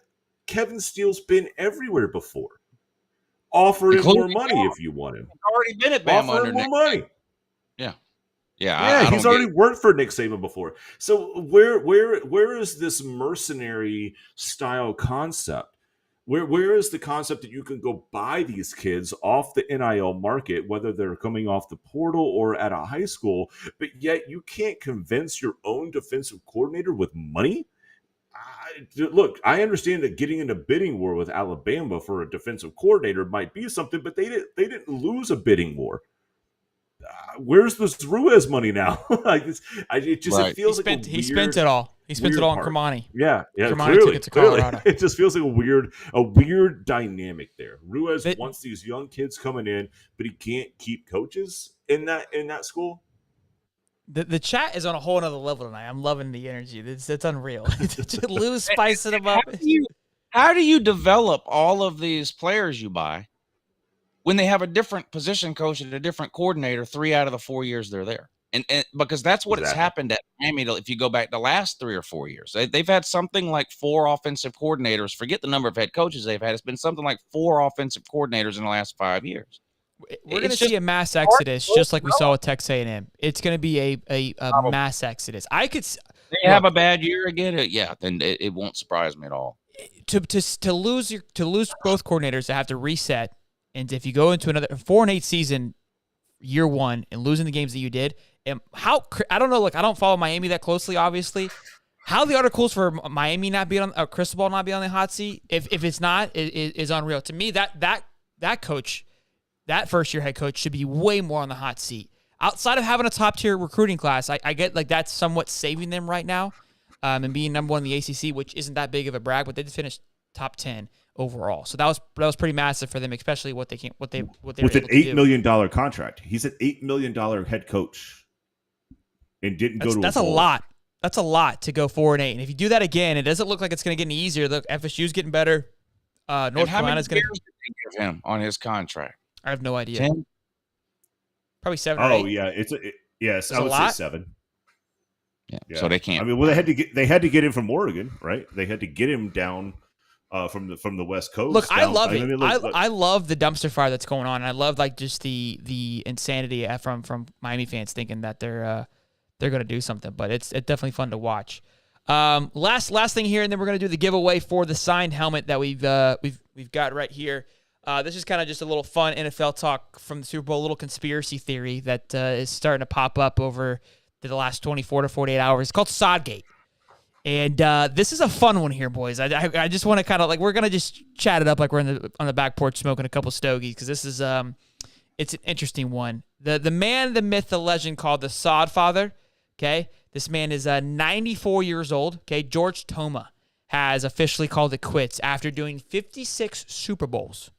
Kevin Steele's been everywhere before. Offer him more money if you want him. Already been at Bama. Offer him more money. Yeah. He's already worked for Nick Saban before. So where is this mercenary style concept? Where is the concept that you can go buy these kids off the NIL market, whether they're coming off the portal or at a high school, but yet you can't convince your own defensive coordinator with money? Look, I understand that getting in a bidding war with Alabama for a defensive coordinator might be something, but they didn't lose a bidding war. Where's this Ruiz money now? It feels like he spent it all. He spent it all on part. Kermani. Yeah, Kermani clearly, took it to Colorado. It just feels like a weird dynamic there. Ruiz wants these young kids coming in, but he can't keep coaches in that school. The chat is on a whole other level tonight. I'm loving the energy. It's unreal. Lou's spicing them up. How do you develop all of these players you buy when they have a different position coach and a different coordinator 3 out of the 4 years they're there? And because that's what has happened at Miami. If you go back the last 3 or 4 years, they've had something like 4 offensive coordinators. Forget the number of head coaches they've had. It's been something like 4 offensive coordinators in the last 5 years. We're going to see a mass exodus, just like we saw with Texas A&M. It's going to be a mass exodus. They have a bad year again. Then it won't surprise me at all. To lose both coordinators, to have to reset, and if you go into another 4-8 season, year one, and losing the games that you did, and I don't know. Like, I don't follow Miami that closely, obviously. How the articles for Miami not being on, Cristobal not being on the hot seat, if it's not, is unreal to me. That coach. That first-year head coach should be way more on the hot seat. Outside of having a top-tier recruiting class, I get like that's somewhat saving them right now, and being number 1 in the ACC, which isn't that big of a brag, but they did finish top 10 overall. So that was pretty massive for them, especially what they with an $8 million contract. He's an $8 million head coach, and didn't go to. That's a lot. That's a lot to go 4-8. And if you do that again, it doesn't look like it's going to get any easier. Look, FSU's getting better. North Carolina's going to give him on his contract. I have no idea. 10? Probably 7 or 8. Oh yeah, yes, I would say 7. Yeah, so they can't. I mean, well, they had to get him from Oregon, right? They had to get him down from the West Coast. Look, I love it. I mean, I love the dumpster fire that's going on. I love like just the insanity from Miami fans thinking that they're going to do something, but it's definitely fun to watch. Last thing here, and then we're going to do the giveaway for the signed helmet that we've got right here. This is kind of just a little fun NFL talk from the Super Bowl, a little conspiracy theory that is starting to pop up over the last 24 to 48 hours. It's called Sodgate. And this is a fun one here, boys. I just want to kind of like, we're going to just chat it up like we're on the back porch smoking a couple stogies, because this is it's an interesting one. The man, the myth, the legend called the Sod Father, okay? This man is 94 years old, okay? George Toma has officially called it quits after doing 56 Super Bowls.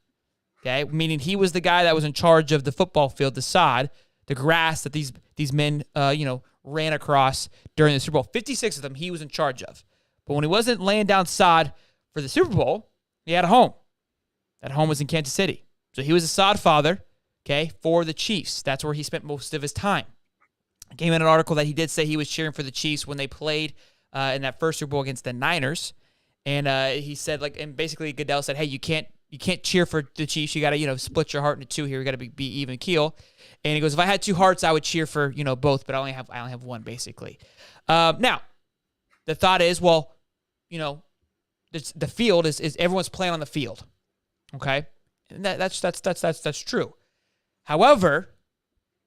Okay, meaning he was the guy that was in charge of the football field, the sod, the grass that these men, ran across during the Super Bowl. 56 of them he was in charge of. But when he wasn't laying down sod for the Super Bowl, he had a home. That home was in Kansas City. So he was a sod father, okay, for the Chiefs. That's where he spent most of his time. I came in an article that he did say he was cheering for the Chiefs when they played in that first Super Bowl against the Niners. And he said, like, and basically Goodell said, hey, you can't cheer for the Chiefs. You got to, split your heart into two here. You got to be even keel. And he goes, if I had 2 hearts, I would cheer for, both, but I only have one, basically. Now, the thought is, well, the field is everyone's playing on the field. Okay? And that's true. However,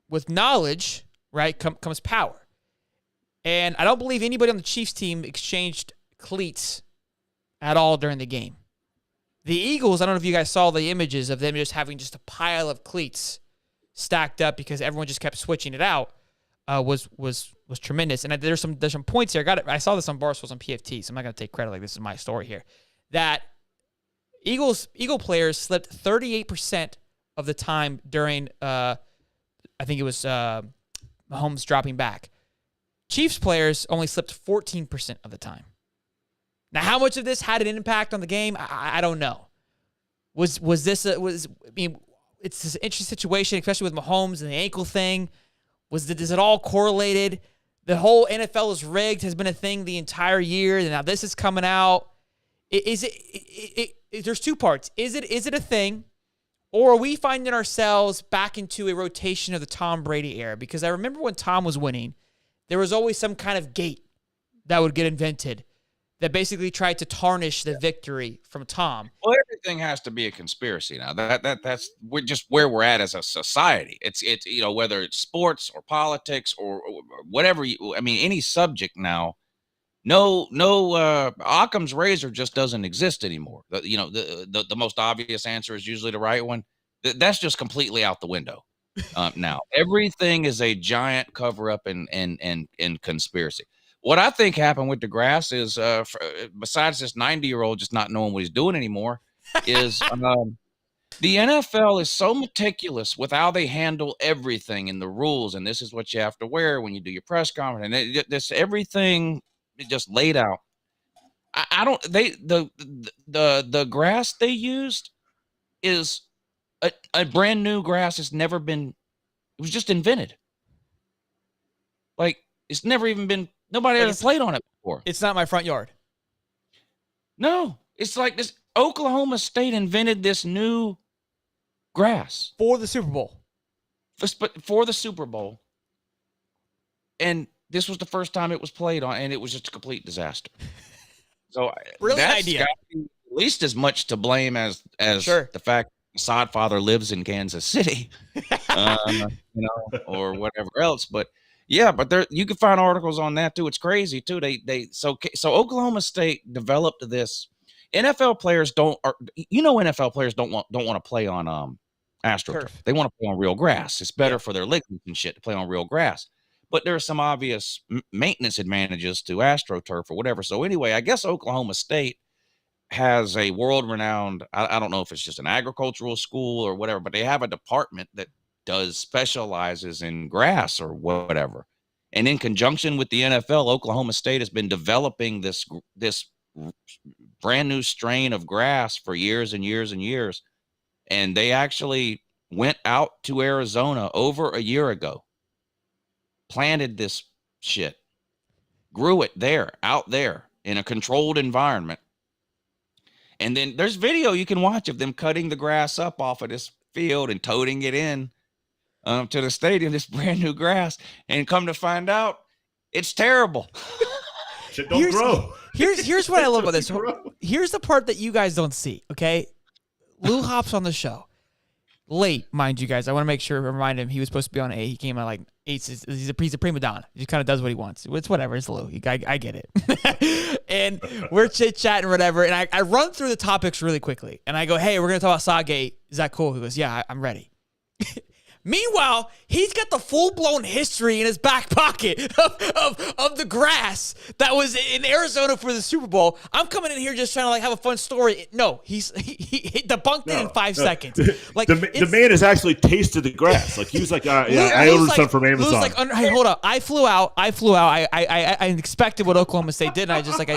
with knowledge, right, comes power. And I don't believe anybody on the Chiefs team exchanged cleats at all during the game. The Eagles, I don't know if you guys saw the images of them just having just a pile of cleats stacked up because everyone just kept switching it out, was tremendous. And there's some points here. I saw this on Barstool's on PFT, so I'm not going to take credit, like this is my story here, that Eagle players slipped 38% of the time during, I think it was Mahomes dropping back. Chiefs players only slipped 14% of the time. Now, how much of this had an impact on the game? I don't know. It's this interesting situation, especially with Mahomes and the ankle thing. Is it all correlated? The whole NFL is rigged has been a thing the entire year, and now this is coming out. There's 2 parts. Is it a thing, or are we finding ourselves back into a rotation of the Tom Brady era? Because I remember when Tom was winning, there was always some kind of gate that would get invented that basically tried to tarnish the victory from Tom. Well, everything has to be a conspiracy now. That's we're just where we're at as a society. It's whether it's sports or politics or whatever. Any subject now. No, Occam's razor just doesn't exist anymore. The most obvious answer is usually the right one. That's just completely out the window. Now everything is a giant cover up and conspiracy. what I think happened with the grass is, besides this 90-year-old just not knowing what he's doing anymore, is the NFL is so meticulous with how they handle everything and the rules, and this is what you have to wear when you do your press conference, and this everything just laid out. I don't. The grass they used is a brand new grass. Has never been. It was just invented. Like it's never even been. Nobody ever played on it before. It's not my front yard. No, it's like this. Oklahoma State invented this new grass For the Super Bowl. for the Super Bowl, and this was the first time it was played on, and it was just a complete disaster. So Brilliant that's idea. got to be at least as much to blame as Sure. the fact the Sodfather lives in Kansas City, or whatever else. But yeah, but there you can find articles on that too. It's crazy too. So Oklahoma State developed this. NFL players NFL players don't want to play on AstroTurf. Turf. They want to play on real grass. It's better for their ligaments and shit to play on real grass. But there are some obvious maintenance advantages to AstroTurf or whatever. So anyway, I guess Oklahoma State has a world-renowned, I don't know if it's just an agricultural school or whatever, but they have a department that specializes in grass or whatever. And in conjunction with the NFL, Oklahoma State has been developing this brand new strain of grass for years and years and years. And they actually went out to Arizona over a year ago, planted this shit, grew it out there in a controlled environment. And then there's video you can watch of them cutting the grass up off of this field and toting it in to the stadium, this brand new grass. And come to find out, it's terrible. Shit don't grow. Here's what I love about this. Here's the part that you guys don't see, okay? Lou hops on the show. Late, mind you guys. I want to make sure to remind him he was supposed to be on 8. He came out like 8. He's a prima donna. He just kind of does what he wants. It's whatever. It's Lou. I get it. And we're chit-chatting or whatever. And I run through the topics really quickly. And I go, hey, we're going to talk about Sodgate. Is that cool? He goes, yeah, I'm ready. Meanwhile, he's got the full-blown history in his back pocket of the grass that was in Arizona for the Super Bowl. I'm coming in here just trying to like have a fun story. No, he debunked it in 5 seconds. Like the man has actually tasted the grass. Like he was like, I ordered some from Amazon. Lou's like, hey, hold up. I flew out. I expected what Oklahoma State did, and I just like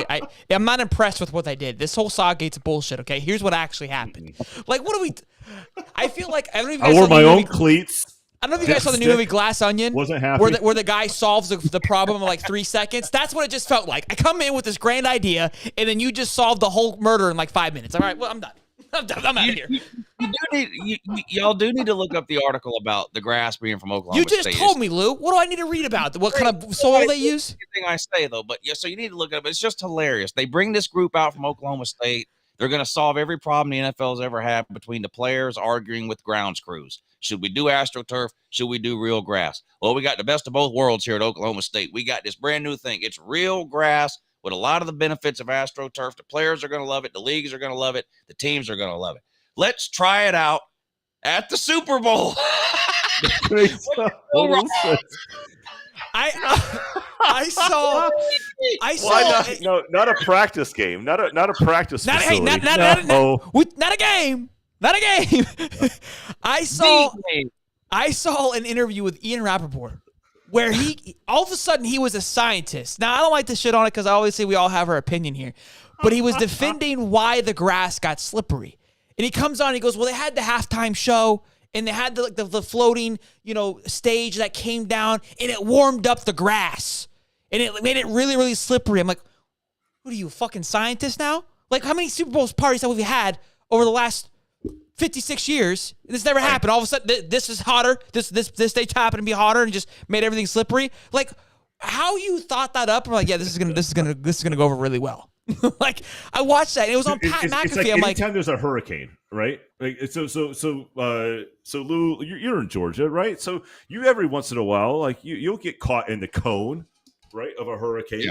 I'm not impressed with what they did. This whole Sodgate's bullshit. Okay, here's what actually happened. Like, what do we? I feel like I don't even. I wore my own cleats. I don't know if you guys saw the new movie Glass Onion. Wasn't happy. Where the guy solves the problem in like 3 seconds. That's what it just felt like. I come in with this grand idea, and then you just solve the whole murder in like 5 minutes. All right, well, I'm done. I'm out of here. Y'all do need to look up the article about the grass being from Oklahoma State. You just told me, Lou. What do I need to read about? What kind of soil they use? Everything I say, though. But yeah, so you need to look it up. It's just hilarious. They bring this group out from Oklahoma State. They're going to solve every problem the NFL's ever had between the players arguing with grounds crews. Should we do AstroTurf? Should we do real grass? Well, we got the best of both worlds here at Oklahoma State. We got this brand new thing. It's real grass with a lot of the benefits of AstroTurf. The players are going to love it. The leagues are going to love it. The teams are going to love it. Let's try it out at the Super Bowl. I saw. Why not? No, not a practice game. Not a practice facility. Not a game. Not a game. I saw an interview with Ian Rappaport where he all of a sudden he was a scientist. Now I don't like to shit on it because obviously we all have our opinion here, but he was defending why the grass got slippery. And he comes on and he goes, well, they had the halftime show and they had the floating, stage that came down and it warmed up the grass and it made it really, really slippery. I'm like, what are you, a fucking scientist now? Like, how many Super Bowl parties have we had over the last 56 years? This never happened. All of a sudden, this is hotter. This stage happened to be hotter and just made everything slippery. Like, how you thought that up? I'm like, yeah, this is gonna go over really well. Like, I watched that and it was on Pat McAfee. It's like I'm like, anytime there's a hurricane, right? Like, so Lou, you're in Georgia, right? So you every once in a while, like you'll get caught in the cone, right, of a hurricane,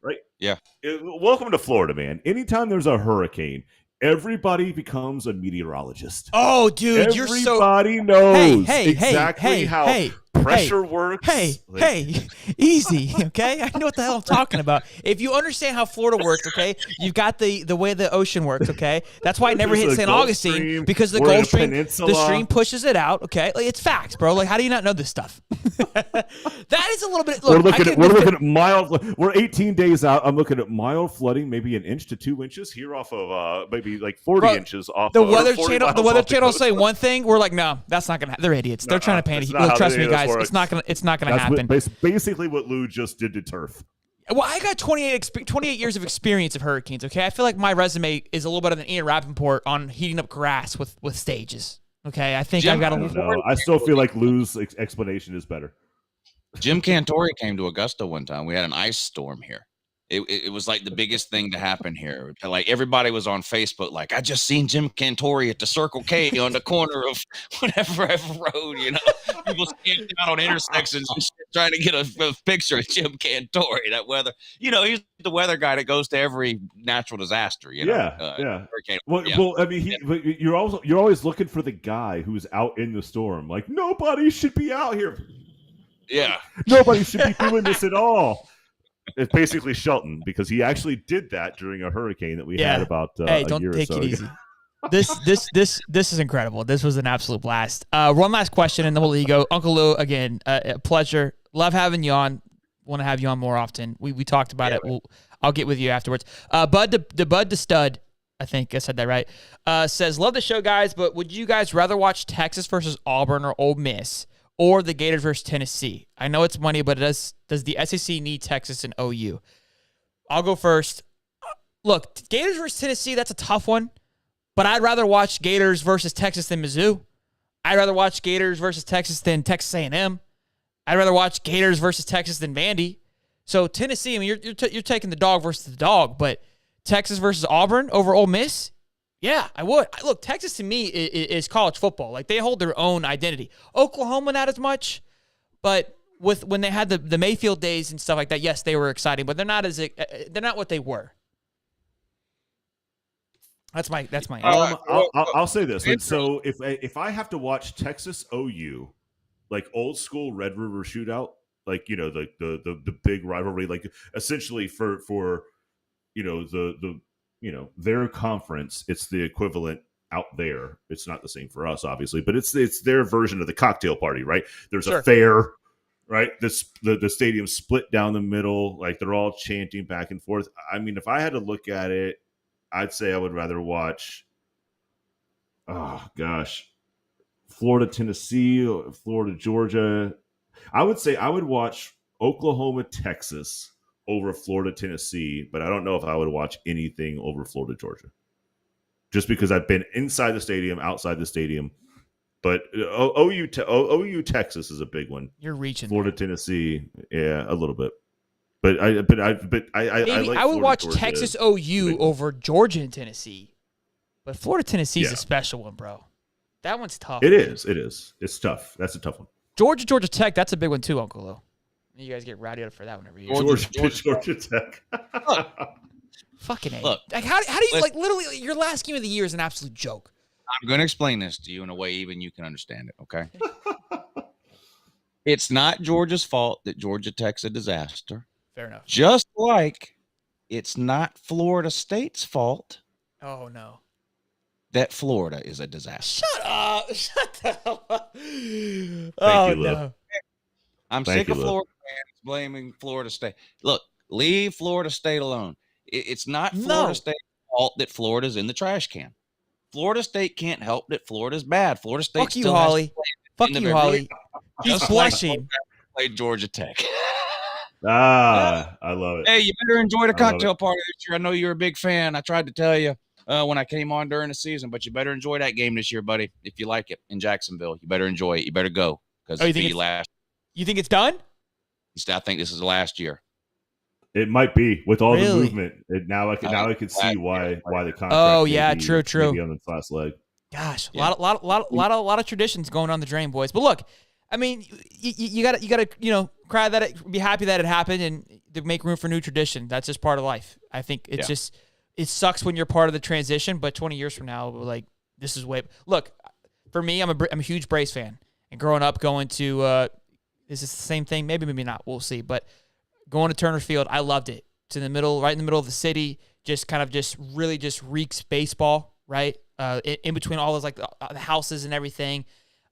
right? Yeah. Welcome to Florida, man. Anytime there's a hurricane, everybody becomes a meteorologist. oh, dude, you're so. Everybody knows Hey, exactly how Pressure works. Hey, easy, okay? I know what the hell I'm talking about. If you understand how Florida works, okay, you've got the way the ocean works, okay? That's why it never hit St. Augustine, because the Gulf Stream, the stream pushes it out, okay? Like, it's facts, bro. Like, how do you not know this stuff? That is a little bit. Look, we're looking at mild. We're 18 days out. I'm looking at mild flooding, maybe 1 inch to 2 inches here off of maybe like 40 inches off. The Weather Channel. The Weather Channel say one thing. We're like, no, that's not gonna. They're idiots. They're trying to panic. Look, trust me, guys. It's not gonna happen. Basically, what Lou just did to turf. Well, I got 28 years of experience of hurricanes. Okay, I feel like my resume is a little better than Ian Rappaport on heating up grass with stages. Okay, I think I've got a little. I still feel like Lou's explanation is better. Jim Cantore came to Augusta one time. We had an ice storm here. It was like the biggest thing to happen here. Like everybody was on Facebook, like, I just seen Jim Cantore at the Circle K on the corner of whatever road, you know. People standing out on intersections and shit, trying to get a picture of Jim Cantore. That weather, you know, he's the weather guy that goes to every natural disaster. You know, hurricane. Well, I mean, you're always looking for the guy who's out in the storm. Like, nobody should be out here. Yeah, nobody should be doing this at all. It's basically Shelton, because he actually did that during a hurricane that we had about a don't year take or so it ago. easy. This is incredible. This was an absolute blast. One last question, and then we'll let you go. Uncle Lou, again, a pleasure. Love having you on. Want to have you on more often. We talked about it. I'll get with you afterwards. Bud to Stud, I think I said that right. Says, love the show, guys, but would you guys rather watch Texas versus Auburn or Ole Miss, or the Gators versus Tennessee? I know it's money, but does the SEC need Texas and OU? I'll go first. Look, Gators versus Tennessee, that's a tough one, but I'd rather watch Gators versus Texas than Mizzou. I'd rather watch Gators versus Texas than Texas A&M. I'd rather watch Gators versus Texas than Vandy. So Tennessee, I mean, you're taking the dog versus the dog, but Texas versus Auburn over Ole Miss? Yeah, I would. Look, Texas to me is college football. Like, they hold their own identity. Oklahoma, not as much, but when they had the Mayfield days and stuff like that, yes, they were exciting, but they're not what they were. That's my answer. I'll say this. So if I have to watch Texas OU, like old school Red River shootout, like, you know, the big rivalry, like essentially for you know the you know, their conference, it's the equivalent out there. It's not the same for us, obviously, but it's their version of the cocktail party, right? There's a fair, right? The stadium split down the middle, like they're all chanting back and forth. I mean, if I had to look at it, I'd say I would rather watch, Florida, Tennessee, Florida, Georgia. I would say I would watch Oklahoma, Texas over Florida, Tennessee, but I don't know if I would watch anything over Florida, Georgia. Just because I've been inside the stadium, outside the stadium. But OU, Texas is a big one. You're reaching. Florida, there. Tennessee, yeah, a little bit. But I would watch Georgia. Texas OU over Georgia and Tennessee. But Florida, Tennessee is a special one, bro. That one's tough. It is. It's tough. That's a tough one. Georgia Tech, that's a big one too, Uncle Lou. You guys get rowdy for that one every year. Georgia Tech. Fucking A. Look, like how do you, like, literally your last game of the year is an absolute joke. I'm going to explain this to you in a way even you can understand it, okay? It's not Georgia's fault that Georgia Tech's a disaster. Fair enough. Just like it's not Florida State's fault. Oh, no. That Florida is a disaster. Shut up. Shut the hell up. Thank you, no. I'm sick of Florida fans blaming Florida State. Look, leave Florida State alone. It's not Florida State's fault that Florida's in the trash can. Florida State can't help that Florida's bad. Florida State Fuck you, Holly. Fuck you, Holly. He's blushing. Played Georgia Tech. I love it. Hey, you better enjoy the cocktail party this year. I know you're a big fan. I tried to tell you when I came on during the season, but you better enjoy that game this year, buddy. If you like it in Jacksonville, you better enjoy it. You better go because you think it's done? I think this is the last year. It might be with all the movement. Now I can see why the contract. Oh yeah, true. Maybe on the last leg. Gosh, a lot of traditions going on the drain, boys. But look, I mean, you got to cry that be happy that it happened and to make room for new tradition. That's just part of life. I think it's just it sucks when you're part of the transition, but 20 years from now, like this is way. Look, for me, I'm a huge Braves fan, and growing up going to Is this the same thing? Maybe, maybe not. We'll see. But going to Turner Field, I loved it. It's in the middle, right in the middle of the city. Just kind of just really just reeks baseball, right? In between all those like the houses and everything.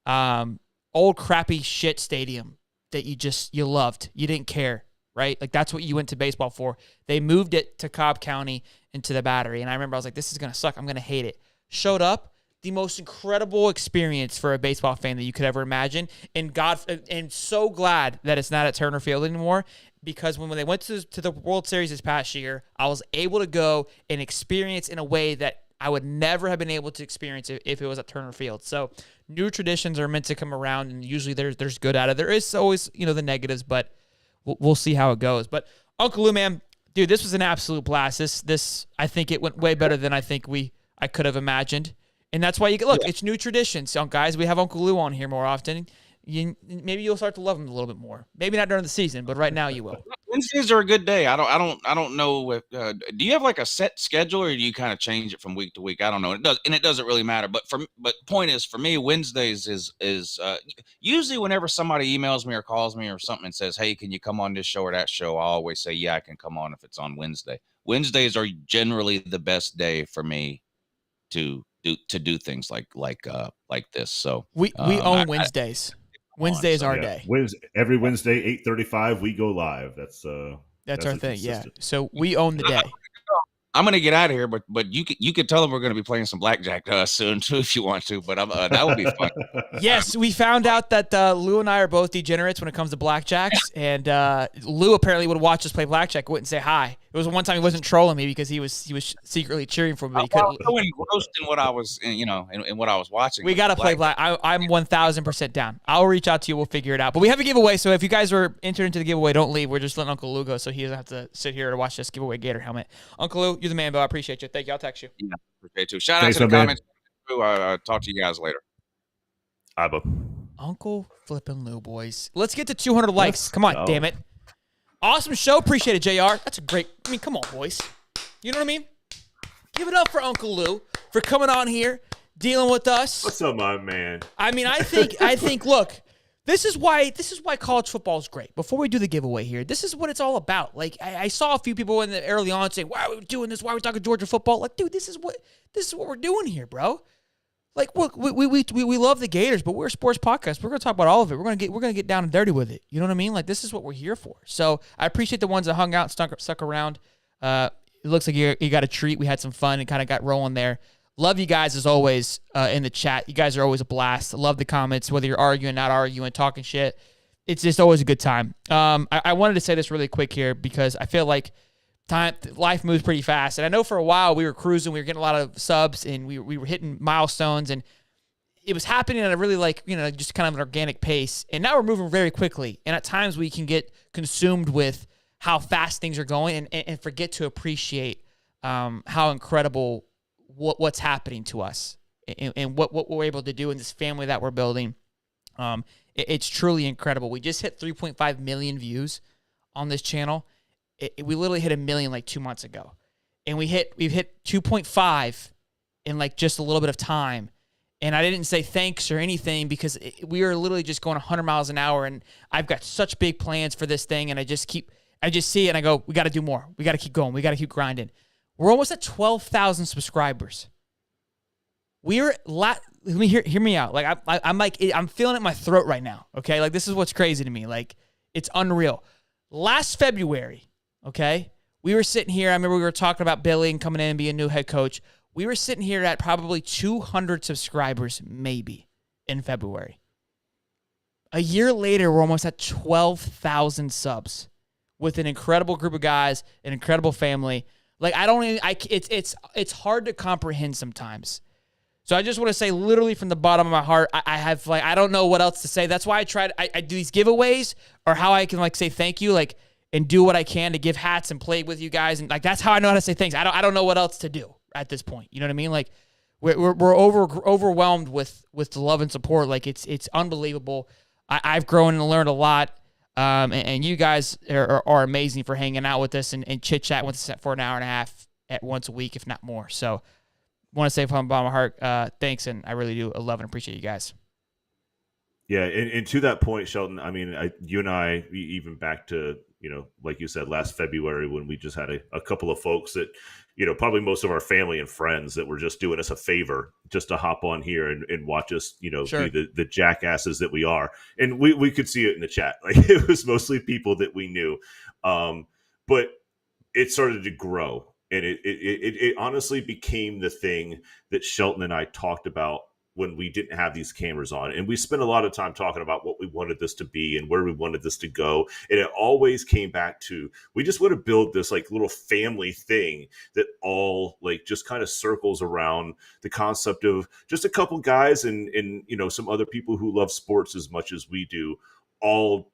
Old crappy shit stadium that you loved. You didn't care, right? Like that's what you went to baseball for. They moved it to Cobb County into the Battery. And I remember I was like, this is going to suck. I'm going to hate it. Showed up. The most incredible experience for a baseball fan that you could ever imagine. And so glad that it's not at Turner Field anymore, because when they went to the World Series this past year, I was able to go and experience in a way that I would never have been able to experience if it was at Turner Field. So new traditions are meant to come around, and usually there's good out of it. There is always, the negatives, but we'll see how it goes. But Uncle Lou, man, dude, this was an absolute blast. This I think it went way better than I could have imagined. And that's why it's new traditions. So guys, we have Uncle Lou on here more often. Maybe you'll start to love him a little bit more. Maybe not during the season, but right now you will. Wednesdays are a good day. I don't know if do you have like a set schedule, or do you kind of change it from week to week? I don't know. It doesn't really matter. But point is, for me, Wednesdays is usually whenever somebody emails me or calls me or something and says, "Hey, can you come on this show or that show?" I always say, "Yeah, I can come on if it's on Wednesday." Wednesdays are generally the best day for me to do things like this. So we own Wednesdays. Wednesday is our day. Every Wednesday, 8:35, we go live. That's our thing. consistent. Yeah. So we own the day. I'm gonna get out of here, but you could tell them we're gonna be playing some blackjack soon too if you want to. But that would be fun. Yes, we found out that Lou and I are both degenerates when it comes to blackjacks, and Lou apparently would watch us play blackjack, wouldn't say hi. It was one time he wasn't trolling me because he was secretly cheering for me. But he couldn't. I was roasting what I was, in what I was watching. We gotta play black. I'm 1,000% down. I'll reach out to you. We'll figure it out. But we have a giveaway, so if you guys were entered into the giveaway, don't leave. We're just letting Uncle Lou go, so he doesn't have to sit here to watch this giveaway Gator helmet. Uncle Lou, you're the man, bro. I appreciate you. Thank you. I'll text you. Yeah, appreciate too. Shout out to the comments. Talk to you guys later. Bye, Bob. Uncle Flippin' Lou, boys. Let's get to 200 likes. Come on, damn it. Awesome show. Appreciate it, JR. That's a great. Come on, boys. You know what I mean? Give it up for Uncle Lou for coming on here, dealing with us. What's up, my man? I think. Look, this is why college football is great. Before we do the giveaway here, this is what it's all about. Like I saw a few people in the early on saying, "Why are we doing this? Why are we talking Georgia football?" Like, dude, this is what we're doing here, bro. Like, look, we love the Gators, but we're a sports podcast. We're gonna talk about all of it. We're gonna get down and dirty with it. You know what I mean? Like, this is what we're here for. So I appreciate the ones that hung out and stuck around. It looks like you got a treat. We had some fun and kind of got rolling there. Love you guys as always in the chat. You guys are always a blast. Love the comments, whether you're arguing, not arguing, talking shit. It's just always a good time. I wanted to say this really quick here because I feel like life moves pretty fast. And I know for a while we were cruising, we were getting a lot of subs, and we were hitting milestones, and it was happening at a really just kind of an organic pace. And now we're moving very quickly. And at times we can get consumed with how fast things are going and forget to appreciate how incredible what's happening to us and what we're able to do in this family that we're building. It's truly incredible. We just hit 3.5 million views on this channel. We literally hit 1 million like 2 months ago, and we've hit 2.5 in like just a little bit of time. And I didn't say thanks or anything because we are literally just going 100 miles an hour, and I've got such big plans for this thing, and I just see it and I go, we got to do more. We got to keep going. We got to keep grinding. We're almost at 12,000 subscribers. Hear me out. Like I'm feeling it in my throat right now. Okay, like this is what's crazy to me. Like it's unreal. Last February, okay, we were sitting here. I remember we were talking about Billy and coming in and being a new head coach. We were sitting here at probably 200 subscribers, maybe in February. A year later, we're almost at 12,000 subs with an incredible group of guys, an incredible family. Like it's hard to comprehend sometimes. So I just want to say, literally from the bottom of my heart, I don't know what else to say. That's why I do these giveaways, or how I can say thank you, and do what I can to give hats and play with you guys, and that's how I know how to say thanks. I don't know what else to do at this point. You know what I mean? Like we're overwhelmed with the love and support. Like it's unbelievable. I've grown and learned a lot. And you guys are amazing for hanging out with us and chit-chat with us for an hour and a half at once a week, if not more. So want to say from the bottom of my heart, thanks, and I really do love and appreciate you guys. Yeah, and to that point, Shelton, I mean, you and I, even back to, like you said, last February when we just had a couple of folks that, probably most of our family and friends that were just doing us a favor just to hop on here and watch us, Sure. be the jackasses that we are. And we could see it in the chat. Like, it was mostly people that we knew. But it started to grow. And it honestly became the thing that Shelton and I talked about when we didn't have these cameras on. And we spent a lot of time talking about what we wanted this to be and where we wanted this to go. And it always came back to, we just want to build this like little family thing that all like just kind of circles around the concept of just a couple guys and some other people who love sports as much as we do, all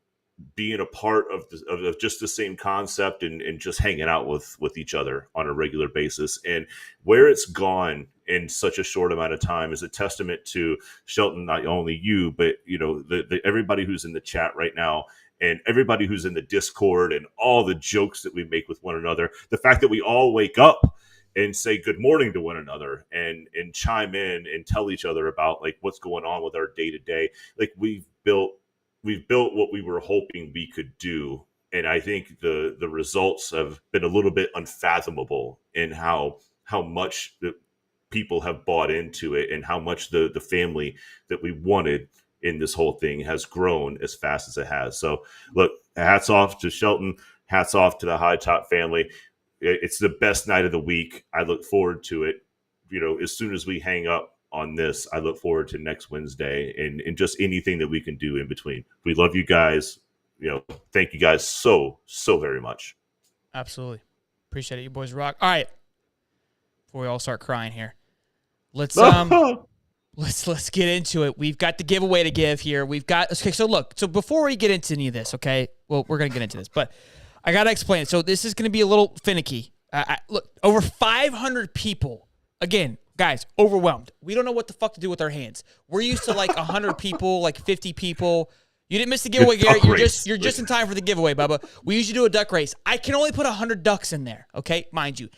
being a part of just the same concept and just hanging out with each other on a regular basis. And where it's gone in such a short amount of time is a testament to Shelton, not only you, but the everybody who's in the chat right now and everybody who's in the Discord and all the jokes that we make with one another. The fact that we all wake up and say good morning to one another and chime in and tell each other about like what's going on with our day to day. Like we've built what we were hoping we could do. And I think the results have been a little bit unfathomable in how much the people have bought into it and how much the family that we wanted in this whole thing has grown as fast as it has. So look, hats off to Shelton, hats off to the High Top family. It's the best night of the week. I look forward to it. As soon as we hang up on this, I look forward to next Wednesday and just anything that we can do in between. We love you guys. Thank you guys so very much. Absolutely. Appreciate it. You boys rock. All right. Before we all start crying here, let's get into it. We've got the giveaway to give here. So before we get into any of this, okay, well, we're going to get into this, but I got to explain it. So this is going to be a little finicky. Look, over 500 people, again, guys, overwhelmed. We don't know what the fuck to do with our hands. We're used to like 100 people, like 50 people. You didn't miss the giveaway, Garrett. You're just in time for the giveaway, Bubba. We usually do a duck race. I can only put 100 ducks in there, okay, mind you.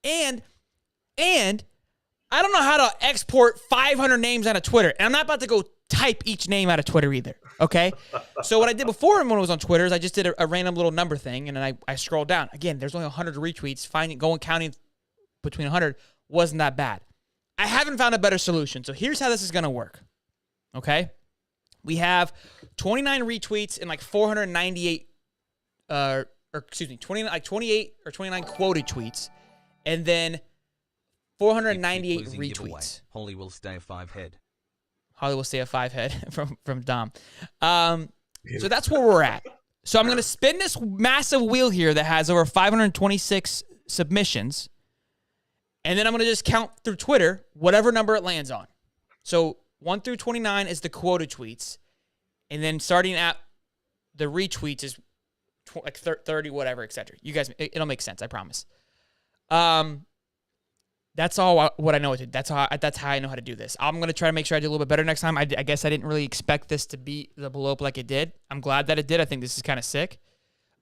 And I don't know how to export 500 names out of Twitter. And I'm not about to go type each name out of Twitter either, okay? So what I did before when it was on Twitter is I just did a random little number thing, and then I scrolled down. Again, there's only 100 retweets. Counting between 100 wasn't that bad. I haven't found a better solution. So here's how this is going to work, okay? We have 29 retweets and like 498, 28 or 29 quoted tweets, and then 498 retweets. Holly will stay a 5-head. Holly will stay a 5-head from Dom. So that's where we're at. So I'm going to spin this massive wheel here that has over 526 submissions, and then I'm going to just count through Twitter whatever number it lands on. So 1 through 29 is the quoted tweets, and then starting at the retweets is like 30, whatever, etc. You guys, it'll make sense, I promise. That's all what I know. That's how I know how to do this. I'm going to try to make sure I do a little bit better next time. I guess I didn't really expect this to blow up like it did. I'm glad that it did. I think this is kind of sick.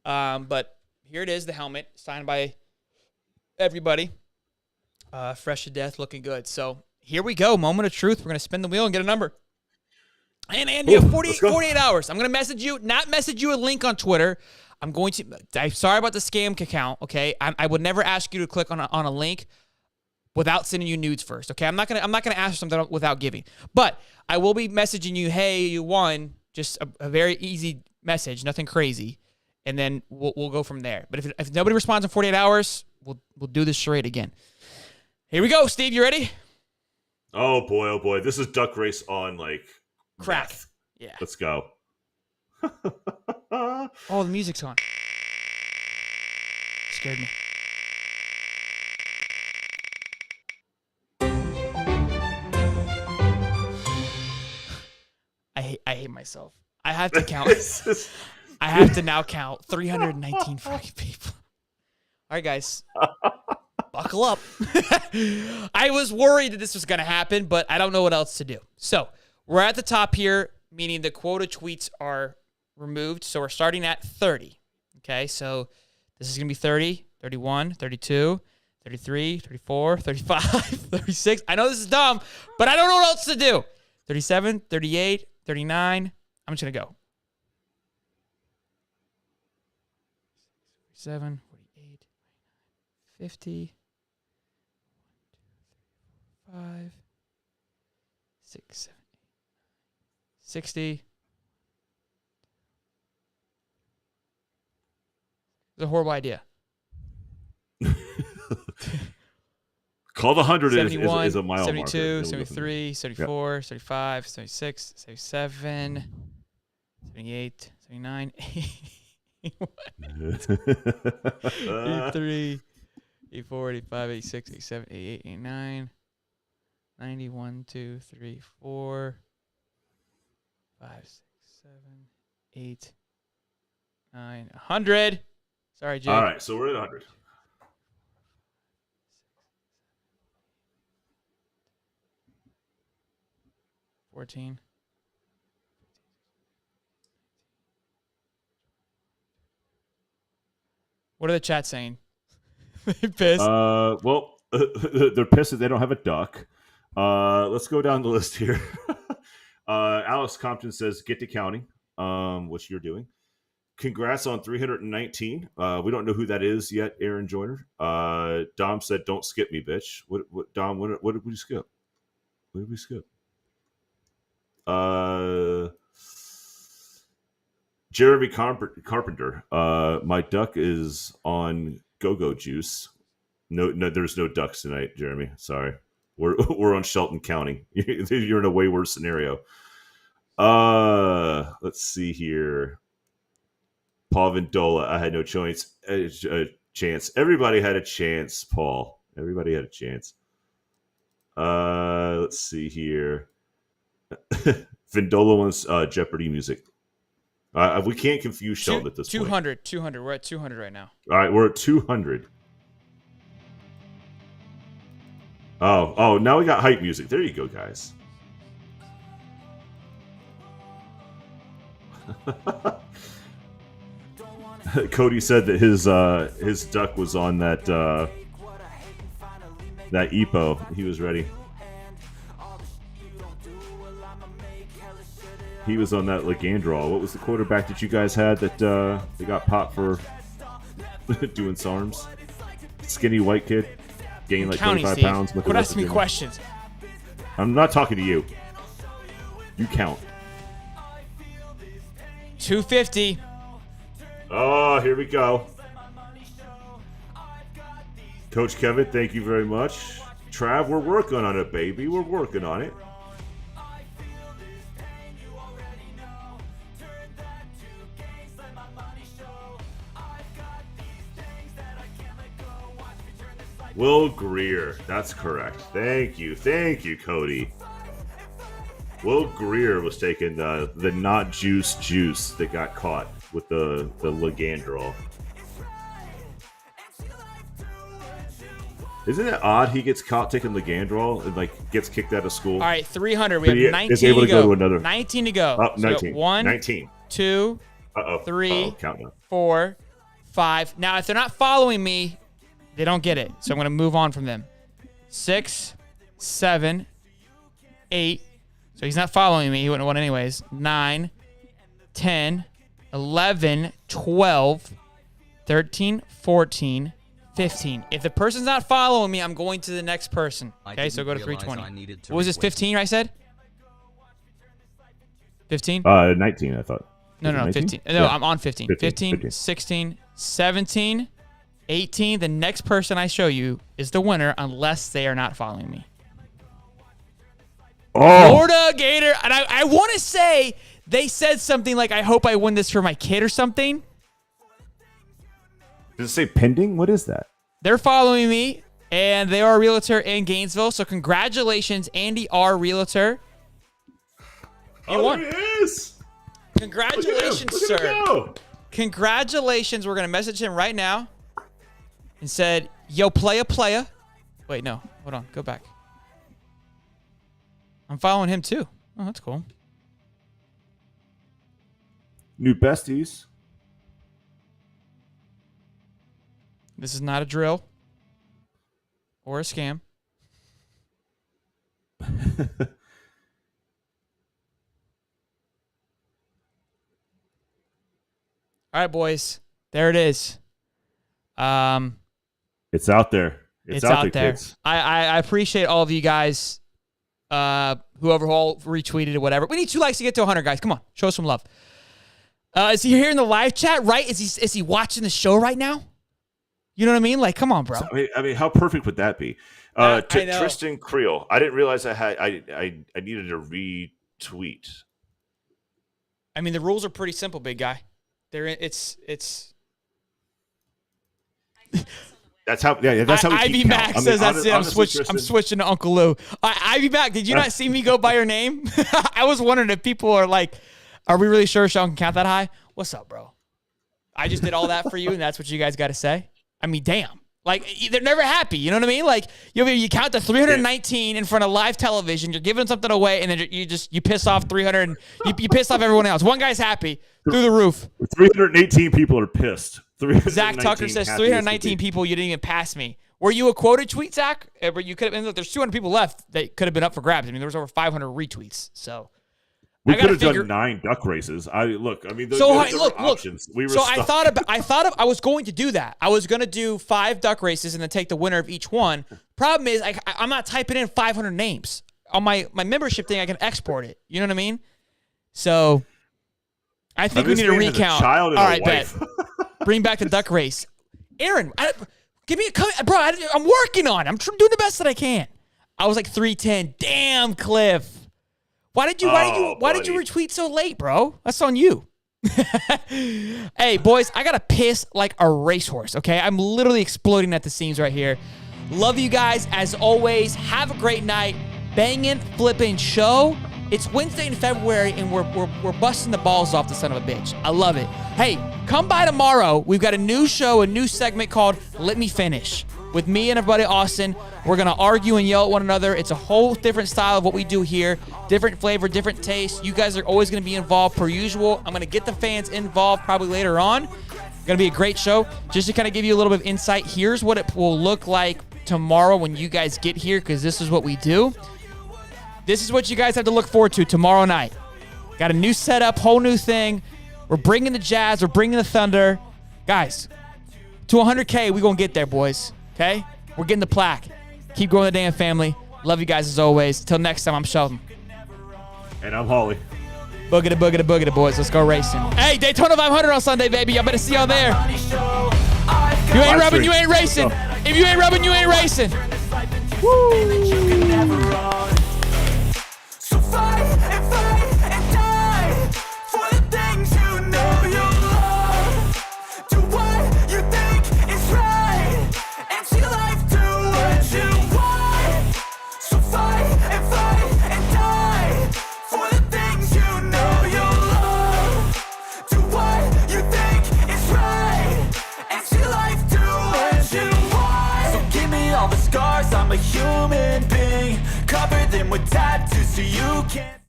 But here it is, the helmet, signed by everybody. Fresh to death, looking good. So here we go. Moment of truth. We're going to spin the wheel and get a number. And you have 48 hours. I'm going to not message you a link on Twitter. I'm sorry about the scam account, okay? I would never ask you to click on a link without sending you nudes first, okay? I'm not gonna ask for something without giving. But I will be messaging you, hey, you won. Just a very easy message, nothing crazy. And then we'll go from there. But if nobody responds in 48 hours, we'll do this charade again. Here we go, Steve. You ready? Oh boy. This is duck race on like crack. Meth. Yeah. Let's go. Oh, the music's on. Scared me. I hate myself. I have to count. I have to now count 319 fucking people. All right, guys. Buckle up. I was worried that this was going to happen, but I don't know what else to do. So we're at the top here, meaning the quota tweets are removed. So we're starting at 30. Okay, so this is going to be 30, 31, 32, 33, 34, 35, 36. I know this is dumb, but I don't know what else to do. 37, 38, 39, I'm just going to go. 47, 48, 50, 5, 6, 7, 8, 60. It's a horrible idea. Call the 100 71, is a mile 72, marker. 73, 74, 75, 76, 77, 78, 79, 83, 84, 85, 86, 87, 88, 89, 90, 1, 2, 3, 4, 5, 6, 7, 8, 9, 100. Sorry, Jake. All right, so we're at 100. 14. What are the chat saying? They pissed. Well, they're pissed that they don't have a duck. Let's go down the list here. Alex Compton says, "Get to counting," which you're doing. Congrats on 319. We don't know who that is yet, Aaron Joyner. Dom said, "Don't skip me, bitch." What Dom, what did we skip? What did we skip? Jeremy Carpenter. My duck is on go-go juice. No, there's no ducks tonight, Jeremy. Sorry. We're on Shelton County. You're in a way worse scenario. Let's see here. Paul Vindola. I had no chance. Everybody had a chance, Paul. Everybody had a chance. Let's see here. Vindola wants Jeopardy music. We can't confuse Sheldon at this 200, point. 200. We're at 200 right now. All right, we're at 200. Oh, now we got hype music. There you go, guys. Cody said that his duck was on that EPO. He was ready. He was on that Legandrol. What was the quarterback that you guys had that they got popped for doing SARMs? Skinny white kid, gained like 25 pounds. Quit asking me questions. I'm not talking to you. You count. 250. Oh, here we go. Coach Kevin, thank you very much. Trav, we're working on it, baby. We're working on it. Will Greer. That's correct. Thank you, Cody. Will Greer was taking the not juice that got caught with the Legandrol. Isn't it odd he gets caught taking Legandrol and like gets kicked out of school? All right, 300. We have 19 is able to go to another. 19 to go. Oh, 19. 1, 19. 2, 3, countdown. 4, 5. Now, if they're not following me, they don't get it. So I'm going to move on from them. 6, 7, 8. So he's not following me. He wouldn't have won anyways. 9, 10, 11, 12, 13, 14, 15. If the person's not following me, I'm going to the next person. Okay, so go to 320. What was this, 15 I said? 15? 19, I thought. No, 15. No, yeah. I'm on 15. 15, 16, 17, 18. The next person I show you is the winner unless they are not following me. Oh. Florida Gator. And I want to say they said something like, I hope I win this for my kid or something. Does it say pending? What is that? They're following me, and they are a realtor in Gainesville. So congratulations, Andy R. Realtor. You won. There he is. Congratulations, Look at him. sir. Congratulations. We're going to message him right now and said, yo, playa. Wait, no. Hold on. Go back. I'm following him, too. Oh, that's cool. New besties. This is not a drill or a scam. All right, boys. There it is. It's out there. It's out there. Kids. I appreciate all of you guys. Whoever all retweeted or whatever. We need 2 likes to get to 100, guys. Come on, show us some love. Is he here in the live chat? Right? Is he watching the show right now? You know what I mean? Like, come on, bro. I mean, how perfect would that be? To Tristan Creel, I didn't realize I needed to retweet. I mean, the rules are pretty simple, big guy. It's. That's how. Yeah, that's how. Ivy Mac says that's it. I'm switching to Uncle Lou. Ivy Mac, did you not see me go by your name? I was wondering if people are like, "Are we really sure Sean can count that high?" What's up, bro? I just did all that for you, and that's what you guys got to say. I mean, damn. Like, they're never happy. You know what I mean? Like, you count to 319 in front of live television. You're giving something away, and then you piss off 300. You piss off everyone else. One guy's happy through the roof. 318 people are pissed. Zach Tucker says 319 people. You didn't even pass me. Were you a quoted tweet, Zach? You could have been. Look, there's 200 people left that could have been up for grabs. I mean, there was over 500 retweets. So we could have done 9 duck races. I mean, there options. We were I was going to do that. I was going to do 5 duck races and then take the winner of each one. Problem is, I'm not typing in 500 names on my membership thing. I can export it. You know what I mean? So I think we need to recount. All right, bet. Bring back the duck race. Aaron, give me a comment, bro. I'm working on it. I'm doing the best that I can. I was like 310. Damn, Cliff. Why did you retweet so late, bro? That's on you. Hey, boys, I got to piss like a racehorse, okay? I'm literally exploding at the seams right here. Love you guys as always. Have a great night. Bangin', flippin' show. It's Wednesday in February, and we're busting the balls off the son of a bitch. I love it. Hey, come by tomorrow. We've got a new show, a new segment called Let Me Finish. With me and our buddy Austin, we're going to argue and yell at one another. It's a whole different style of what we do here. Different flavor, different taste. You guys are always going to be involved per usual. I'm going to get the fans involved probably later on. Going to be a great show. Just to kind of give you a little bit of insight, here's what it will look like tomorrow when you guys get here, because this is what we do. This is what you guys have to look forward to tomorrow night. Got a new setup, whole new thing. We're bringing the Jazz. We're bringing the Thunder. Guys, to 100K, we're going to get there, boys. Okay? We're getting the plaque. Keep growing the damn family. Love you guys as always. Till next time, I'm Sheldon. And I'm Holly. Boogity, boogity, boogity, boys. Let's go racing. Hey, Daytona 500 on Sunday, baby. Y'all better see y'all there. You ain't rubbing, you ain't racing. If you ain't rubbing, you ain't racing. Woo! Fight and die for the things you know you love. Do what you think is right, and see life do what you want. So fight and die for the things you know you love. Do what you think is right, and see life do what you want. So give me all the scars, I'm a human being. Cover them with tattoos so you can't